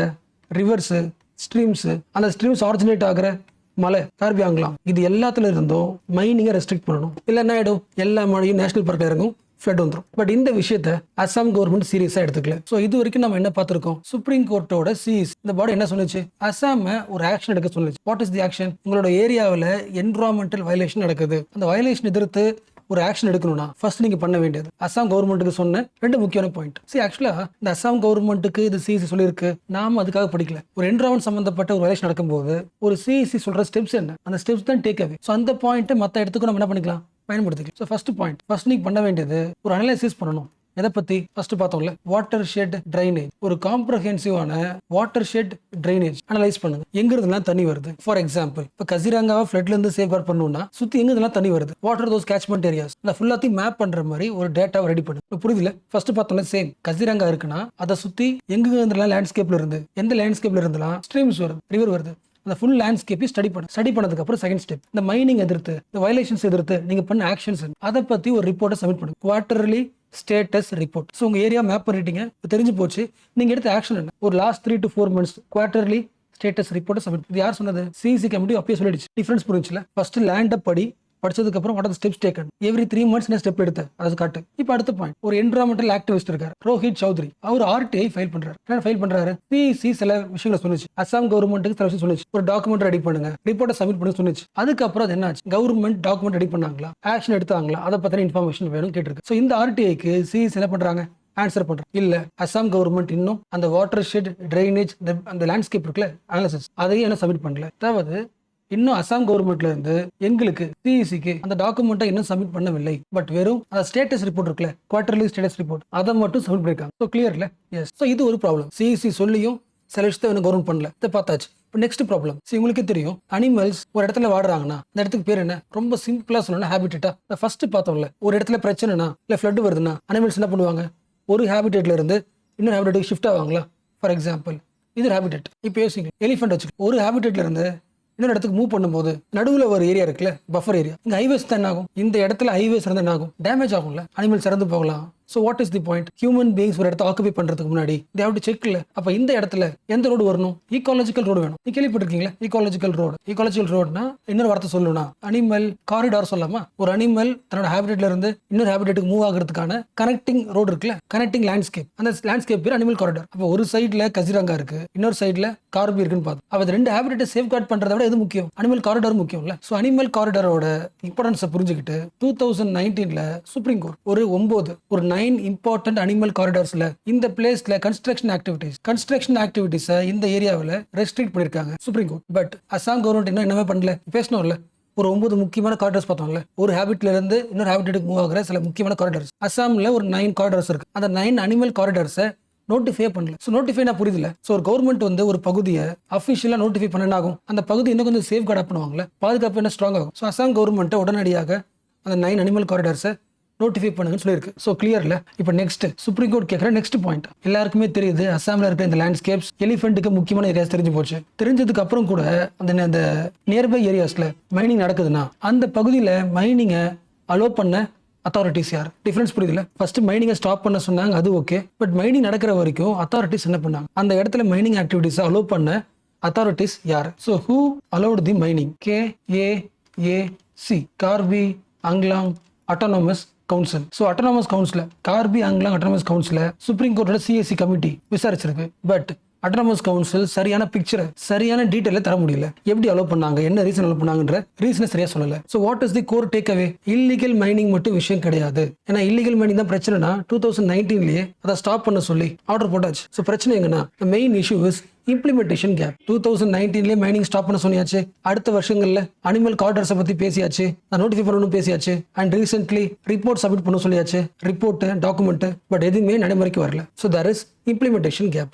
ரிவர்ஸ், ஸ்ட்ரீம்ஸ், அந்த ஸ்ட்ரீம்ஸ் ஆரிஜினேட் ஆகிற மலை, கார்பி ஆங்லாங், இது எல்லாத்துல இருந்தும் மைனிங்கை ரெஸ்ட்ரிக்ட் பண்ணணும். இல்லை என்ன ஆயிடும்? எல்லா மழையும் நேஷனல் பார்க்ல இறங்கும், ஃப்ளட் வந்துடும். பட் இந்த விஷயத்தை அசாம் கவர்மெண்ட் சீரியஸா எடுத்துக்கல. சோ இது வரைக்கும் நம்ம என்ன பார்த்திருக்கோம்? சுப்ரீம் கோர்ட்டோட சிஇசி இந்த பாடி என்ன சொன்னுச்சு? அசாம ஒரு ஆக்ஷன் எடுக்க சொல்லுச்சு. What is the action? உங்களோட ஏரியாவில் என்விரான்மெண்டல் வயலேஷன் நடக்குது, அந்த வயலேஷன் எதிர்த்து ஒரு ஆக்ஷன் எடுக்கணும்னா ஃபர்ஸ்ட் நீங்க பண்ண வேண்டியது அசாம் கவர்மெண்ட்டுக்கு சொன்ன ரெண்டு முக்கியமான பாயிண்ட். ஆக்சுவலா இந்த அசாம் கவர்மெண்ட்டுக்கு இது சிஇசி சொல்லியிருக்கு, நாம அதுக்காக படிக்கல. ஒரு என்விரான்மெண்ட் சம்பந்தப்பட்ட ஒரு வயலேஷன் நடக்கும்போது ஒரு சிஇசி சொல்ற ஸ்டெப்ஸ் என்ன, அந்த ஸ்டெப்ஸ் தான் டேக் அவே. ஸோ அந்த பாயிண்ட் மற்ற இடத்துக்கு நம்ம என்ன பண்ணிக்கலாம், பயன்படுத்திக்கலாம். ஸோ ஃபர்ஸ்ட் பாயிண்ட், ஃபர்ஸ்ட் நீங்க பண்ண வேண்டியது ஒரு அனலைசிஸ் பண்ணணும். எதை பத்தி? ஃபர்ஸ்ட் பார்த்தோம்ல, வாட்டர் ஷெட் ட்ரைனேஜ். ஒரு காம்ப்ரஹென்சிவான வாட்டர் ஷெட் ட்ரைனேஜ் அனலைஸ் பண்ணுங்க. எங்கிறதுலாம் தண்ணி வருது? ஃபார் எக்ஸாம்பிள் இப்போ கசிரங்காவை ஃப்ளட்ல இருந்து சேஃப்கார்ட் பண்ணணும்னா சுத்தி எங்கிறதுலாம் தண்ணி வருது, வாட்டர் தோஸ் கேட்ச்மெண்ட் ஏரியாஸ், அந்த ஃபுல்லாத்தையும் மேப் பண்ற மாதிரி ஒரு டேட்டாவை ரெடி பண்ணு. புரியுதுல? ஃபர்ஸ்ட் பார்த்தோம்ல, சேம் கசிரங்கா இருக்குன்னா அதை சுத்தி எங்கெல்லாம் லேண்ட்ஸ்கேப்ல இருந்து, எந்த லேண்ட்ஸ்கேப்ல இருந்தெல்லாம் ஸ்ட்ரீம்ஸ் வருது, ரிவர் வருது, அந்த ஃபுல் லேண்ட்ஸ்கேப்பையும் ஸ்டடி பண்ணதுக்கு அப்புறம் செகண்ட் ஸ்டெப், இந்த மைனிங் எதிர்த்து, இந்த வயலேஷன்ஸ் எதிர்த்து நீங்க பண்ண ஆக்ஷன்ஸ், அதை பத்தி ஒரு ரிப்போர்ட்டை சப்மிட் பண்ணுங்க. Quarterly status report. ஸோ உங்க ஏரியா மேப் பண்ணிட்டீங்க, தெரிஞ்சு போச்சு, நீங்க எடுத்த ஆக்ஷன் என்ன? ஒரு last 3 to 4 months quarterly status report submit. இது யார் சொன்னது? சிஇசி கமிட்டி அப்பயே சொல்லிடுச்சு. டிஃபரன்ஸ் புரிஞ்சுல? ஃபர்ஸ்ட் லேண்ட் படி படிச்சதுக்கு அப்புறம் what are the steps taken, every 3 months என்ன ஸ்டெப் எடுத்த அதை காட்டு. இப்போ அடுத்த பாயிண்ட், ஒரு என்விரான்மெண்டல் ஆக்டிவிஸ்ட் இருக்காரு ரோஹித் சௌத்ரி, அவர் ஆர்டிஐ ஃபைல் பண்றாரு. என்ன ஃபைல் பண்றாரு? சிஇசி சில விஷயங்களை சொல்லுச்சு, அசாம் கவர்மெண்ட்டுக்கு சில விஷயம் சொல்லுச்சு, ஒரு டாக்குமெண்ட் ரெடி பண்ணுங்க, ரிப்போர்ட்டை சப்மிட் பண்ண சொன்னுச்சு. அதுக்கப்புறம் அது என்னாச்சு? கவர்மெண்ட் டாக்குமெண்ட் ரெடி பண்ணாங்களா, ஆக்ஷன் எடுத்தாங்களா, அதை பத்தின இன்ஃபர்மேஷன் வேணும் கேட்டிருக்கு. ஸோ இந்த ஆர்டிஐக்கு சிஇசி என்ன பண்றாங்க? ஆன்சர் பண்றேன். இல்ல அசாம் கவர்மெண்ட் இன்னும் அந்த வாட்டர் ஷெட் ட்ரைனேஜ் அந்த லேண்ட்ஸ்கேப் இருக்குல்ல அனாலிசிஸ், அதையும் என்ன சப்மிட் பண்ணல. அதாவது இன்னும் அசாம் கவர்மெண்ட்ல இருந்து எங்களுக்கு சிஇசிக்கு அந்த டாக்குமெண்ட்டை இன்னும் சப்மிட் பண்ணவில்லை. பட் வெறும் அந்த ஸ்டேட்டஸ் ரிப்போர்ட் இருக்குல்ல, குவார்டர்லி ஸ்டேட்டஸ் ரிப்போர்ட், அதை மட்டும் சப்மிட் பண்ணிருக்காங்க. ஸோ கிளியர் இல்ல? எஸ். ஸோ இது ஒரு ப்ராப்ளம். சிஇசி சொல்லியும் சில விஷயத்தை கவர்மெண்ட் பண்ணல, இதை பார்த்தாச்சு. இப்போ நெக்ஸ்ட் ப்ராப்ளம், உங்களுக்கே தெரியும், அனிமல்ஸ் ஒரு இடத்துல வாடுறாங்கன்னா அந்த இடத்துக்கு பேர் என்ன? ரொம்ப சிம்பிளா சொல்லணும், ஹேபிட்டா. ஃபர்ஸ்ட் பார்த்தோம்ல, ஒரு இடத்துல பிரச்சனைனா இல்ல ஃப்ளட் வருதுன்னா அனிமல்ஸ் என்ன பண்ணுவாங்க? ஒரு ஹேபிட்டேட்ல இருந்து இன்னொரு ஹேபிட்டேட்டுக்கு ஷிஃப்ட் ஆவாங்களா? ஃபார் எக்ஸாம்பிள் இது ஹேபிட்டேட். இப்போ யோசிங்க, எலிஃபென்ட் வச்சு ஒரு ஹேபிட்டேட்ல இருந்து இன்னொரு இடத்துக்கு மூவ் பண்ணும்போது நடுவில் ஒரு ஏரியா இருக்குல்ல, பஃபர் ஏரியா, இங்க ஹைவேஸ் தான் ஆகும். இந்த இடத்துல ஹைவேஸ் இருந்தா என்ன ஆகும்? டேமேஜ் ஆகும்ல, அனிமல்ஸ் இறந்து போகலாம். So what is the point? Human beings ஒரு இடத்த ஆக்குபை பண்றதுக்கு முன்னாடி தே ஹேவ் டு செக் இல்ல. அப்ப இந்த இடத்துல எந்த ரோடு வரணும்? ஈகாலஜிக்கல் ரோடு வேணும். நீ கேள்விப்பட்டிருக்கீங்களா ஈகாலஜிக்கல் ரோடு? ஈகாலஜிக்கல் ரோடுனா இன்னொரு வார்த்தை சொல்லணும்னா அனிமல் காரிடார் சொல்லாமா? ஒரு அனிமல் தன்னோட ஹேபிட்டேட்ல இருந்து இன்னொரு ஹேபிட்டேட்டுக்கு மூவ் ஆகிறதுக்கான கனெக்டிங் ரோடு இருக்குல்ல, கனெக்டிங் லேண்ட்ஸ்கேப், அந்த லேண்ட்ஸ்கேப் பேர் அனிமல் காரிடார். அப்போ ஒரு சைட்ல கசிரங்கா இருக்கு, இன்னொரு சைட்ல கார்பி இருக்குன்னு பார்த்து, அப்ப ரெண்டு ஹேபிட்டேட்டை சேஃப்கார்ட் பண்றதை விட எது முக்கியம்? அனிமல் காரிடார் முக்கியம் இல்ல. ஸோ அனிமல் காரிடாரோட இம்பார்ட்டன்ஸை புரிஞ்சுக்கிட்டு 2019 சுப்ரீம் கோர்ட் ஒரு 9 இம்பார்ட்டன்ட் அனிமல் காரிடார்ஸ்ல இந்த பிளேஸ்ல கன்ஸ்ட்ரக்ஷன் ஆக்டிவிட்டிஸ் இந்த ஏரியாவில் ரெஸ்ட்ரிக்ட் பண்ணிருக்காங்க supreme court. But Assam government இன்னும் என்னவே பண்ணல, பேசணும்ல. ஒரு 9 முக்கியமான காரிடர்ஸ் பார்த்தோம்ல. ஒரு ஹேபிட்ல இருந்து இன்னொரு ஹேபிட்டுக்கு மூவ் ஆகுற சில முக்கியமான காரிடர்ஸ். அசாம்ல ஒரு 9 காரிடர்ஸ் இருக்கு. அந்த 9 அனிமல் காரிடர்ஸை நோட்டிஃபை பண்ணல. ஸோ நோட்டிஃபைனா புரியுதுல. ஸோ ஒரு கவர்மெண்ட் வந்து ஒரு பகுதியை அஃபிஷியலாக நோட்டிஃபை பண்ண ஆகும். அந்த பகுதி இன்னும் கொஞ்சம் சேஃப் கார்டாக பண்ணுவாங்கல்ல, பாதுகாப்பு என்ன ஸ்ட்ராங் ஆகும். ஸோ அசாம் கவர்மெண்ட்டை உடனடியாக அந்த 9 அனிமல் காரிடர்ஸை நோட்டிஃபை பண்ணுங்கன்னு சொல்லியிருக்கு. ஸோ கிளியர்ல. இப்போ நெக்ஸ்ட் சுப்ரீம் கோர்ட் கேட்குற நெக்ஸ்ட் பாயிண்ட். எல்லாருக்குமே தெரியுது அசாமில் இருக்கிற இந்த லேண்ட்ஸ்கேப்ஸ் எலிஃபென்ட்டுக்கு முக்கியமான ஏரியாஸ் தெரிஞ்சு போச்சு. தெரிஞ்சதுக்கு அப்புறம் கூட அந்த நியர்பை ஏரியாஸ்ல மைனிங் நடக்குதுன்னா அந்த பகுதியில் மைனிங்கை அலோவ் பண்ண அத்தாரிட்டிஸ் யார்? டிஃபரன்ஸ் புரியுதுல. ஃபர்ஸ்ட் மைனிங்கை ஸ்டாப் பண்ண சொன்னாங்க, அது ஓகே. பட் மைனிங் நடக்கிற வரைக்கும் அத்தாரிட்டிஸ் என்ன பண்ணாங்க? அந்த இடத்துல மைனிங் ஆக்டிவிட்டிஸை அலோவ் பண்ண அத்தாரிட்டிஸ் யார்? So who allowed the mining? KAAC, Karbi Anglong autonomous council. So autonomous council, Karbi Anglong autonomous council supreme கோர்ட்டோட CAC கமிட்டி விசாரிச்சிருக்கு. பட் அட்டானமஸ் கவுன்சில் சரியான பிக்சரை, சரியான டீட்டெயிலை தர முடியல. எப்படி அலோவ் பண்ணாங்க, என்ன ரீசன் அலோவ் பண்ணாங்கன்ற ரீசனை சரியா சொல்லல. So what is the core take away? Illegal mining மட்டும் விஷயம் கிடையாது. ஏன்னா இல்லீகல் மைனிங் தான் பிரச்சனைனா 2019லயே அதை ஸ்டாப் பண்ண சொல்லி ஆர்டர் போட்டாச்சு. ஸோ பிரச்சனை எங்கன்னா main issue is implementation gap. 2019லயே மைனிங் ஸ்டாப் பண்ண சொன்னியாச்சு. அடுத்த வருஷங்கள்ல அனிமல் காரிடர்ஸை பத்தி பேசியாச்சு, நோட்டிஃபை பண்ணணும் பேசியாச்சு. அண்ட் ரீசென்ட்லி ரிப்போர்ட் சப்மிட் பண்ண சொல்லியாச்சு, ரிப்போர்ட் டாக்குமெண்ட். பட் எதுவுமே நடைமுறைக்கு வரல. So there is implementation gap.